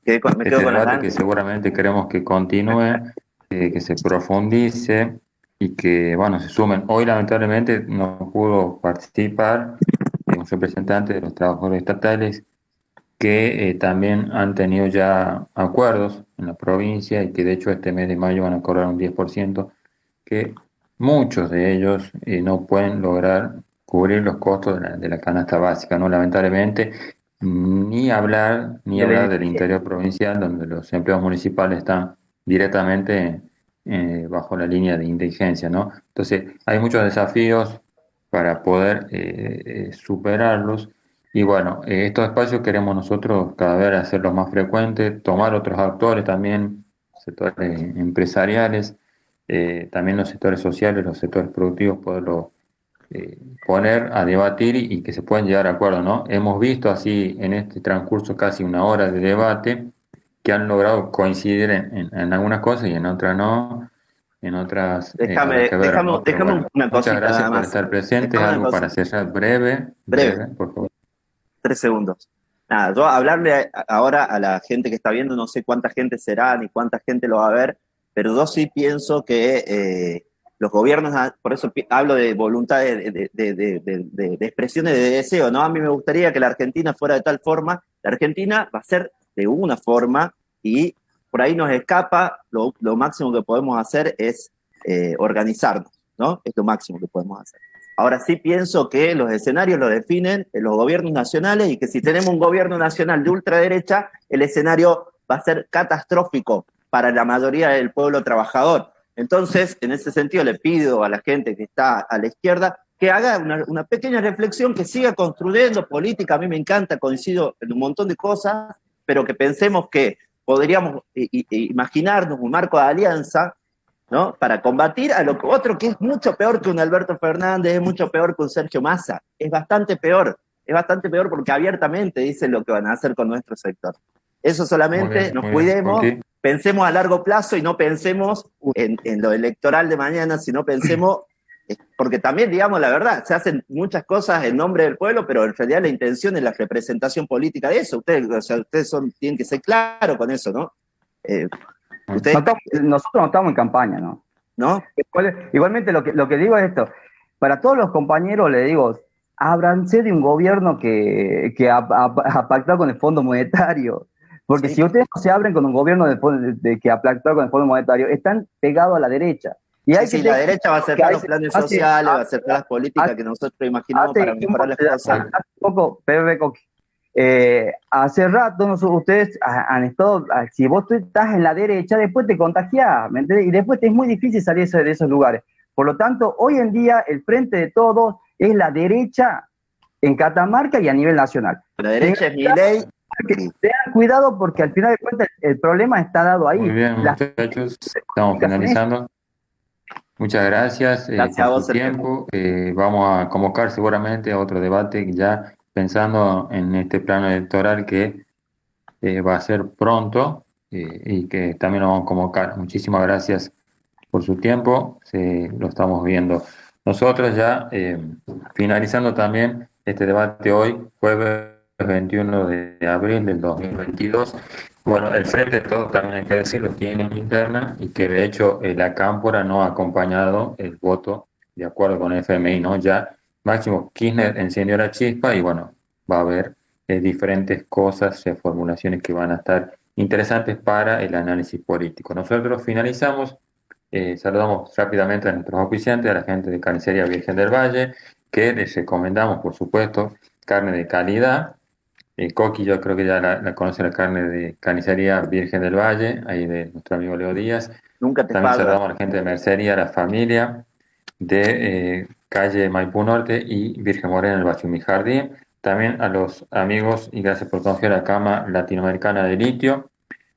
quedo este debate que seguramente queremos que continúe, que se profundice y que, bueno, se sumen. Hoy, lamentablemente, no pudo participar un representante de los trabajadores estatales que también han tenido ya acuerdos en la provincia y que, de hecho, este mes de mayo van a cobrar un 10%, que muchos de ellos no pueden lograr cubrir los costos de la canasta básica, ¿no? Lamentablemente, ni hablar del interior provincial, donde los empleados municipales están directamente bajo la línea de indigencia, ¿no? Entonces, hay muchos desafíos para poder superarlos. Y bueno, estos espacios queremos nosotros cada vez hacerlos más frecuentes, tomar otros actores también, sectores empresariales, también los sectores sociales, los sectores productivos, poderlo poner a debatir y que se puedan llegar a acuerdos, ¿no? Hemos visto así en este transcurso casi una hora de debate que han logrado coincidir en algunas cosas y en otras no, en otras déjame bueno, una cosita. Muchas gracias por estar presente. Algo para cerrar breve, por favor. 3 segundos. Nada, yo hablarle ahora a la gente que está viendo, no sé cuánta gente será ni cuánta gente lo va a ver, pero yo sí pienso que los gobiernos, por eso hablo de voluntad de expresiones de deseo, ¿no? A mí me gustaría que la Argentina fuera de tal forma. La Argentina va a ser de una forma y por ahí nos escapa, lo máximo que podemos hacer es organizarnos, ¿no? Es lo máximo que podemos hacer. Ahora sí pienso que los escenarios lo definen los gobiernos nacionales y que si tenemos un gobierno nacional de ultraderecha, el escenario va a ser catastrófico para la mayoría del pueblo trabajador. Entonces, en ese sentido, le pido a la gente que está a la izquierda que haga una pequeña reflexión, que siga construyendo política. A mí me encanta, coincido en un montón de cosas, pero que pensemos que podríamos imaginarnos un marco de alianza, ¿no? Para combatir a lo otro que es mucho peor que un Alberto Fernández, es mucho peor que un Sergio Massa, es bastante peor porque abiertamente dicen lo que van a hacer con nuestro sector. Eso solamente nos cuidemos, pensemos a largo plazo y no pensemos en lo electoral de mañana, sino pensemos, porque también, digamos la verdad, se hacen muchas cosas en nombre del pueblo, pero en realidad la intención es la representación política de eso. Ustedes tienen que ser claros con eso, ¿no? Nosotros no estamos en campaña, ¿no? ¿No? Igualmente lo que digo es esto, para todos los compañeros le digo, ábranse de un gobierno que ha pactado con el Fondo Monetario, porque si ustedes no se abren con un gobierno que ha pactado con el Fondo Monetario, están pegados a la derecha. Y la derecha va a acercar los planes sociales, va a acercar las políticas que nosotros imaginamos para mejorar las cosas. Hace poco, Pepe Coqui, hace rato ustedes han estado, si vos estás en la derecha, después te contagiás, ¿me entendés? Y después es muy difícil salir de esos lugares. Por lo tanto, hoy en día el frente de todos es la derecha en Catamarca y a nivel nacional. La derecha es Milei. Tengan cuidado porque al final de cuentas el problema está dado ahí. Muy bien, muchachos, estamos finalizando. Muchas gracias por su tiempo. Vamos a convocar seguramente a otro debate ya pensando en este plano electoral que va a ser pronto y que también lo vamos a convocar. Muchísimas gracias por su tiempo, lo estamos viendo. Nosotros ya finalizando también este debate hoy, jueves 21 de abril del 2022. Bueno, el Frente de Todos, también hay que decirlo, tiene una interna y que de hecho la Cámpora no ha acompañado el voto de acuerdo con el FMI, ¿no? Ya Máximo Kirchner encendió la chispa y bueno, va a haber diferentes cosas, formulaciones que van a estar interesantes para el análisis político. Nosotros finalizamos, saludamos rápidamente a nuestros oficiantes, a la gente de Carnicería Virgen del Valle, que les recomendamos, por supuesto, carne de calidad. Coqui, yo creo que ya la conoce, la carne de Carnicería Virgen del Valle, ahí de nuestro amigo Leo Díaz. Nunca te También falta. saludamos a la gente de Mercería, la familia de calle Maipú Norte y Virgen Morena, el Bachumi Jardín. También a los amigos, y gracias por confiar, a la Cama Latinoamericana de Litio.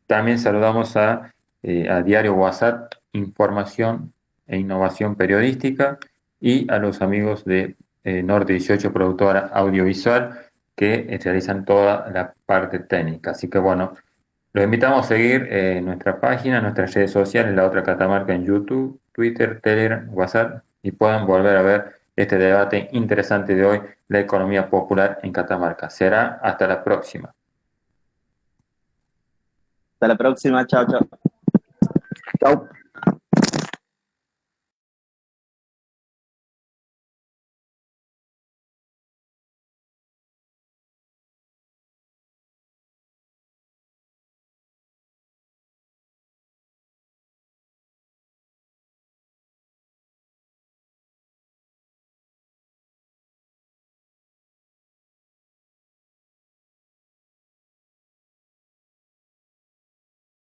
También saludamos a Diario WhatsApp, Información e Innovación Periodística, y a los amigos de Norte 18, productora audiovisual, que realizan toda la parte técnica. Así que bueno, los invitamos a seguir nuestra página, nuestras redes sociales, La Otra Catamarca en YouTube, Twitter, Telegram, WhatsApp, y puedan volver a ver este debate interesante de hoy, la economía popular en Catamarca. Será hasta la próxima. Hasta la próxima, chao, chao. Chau.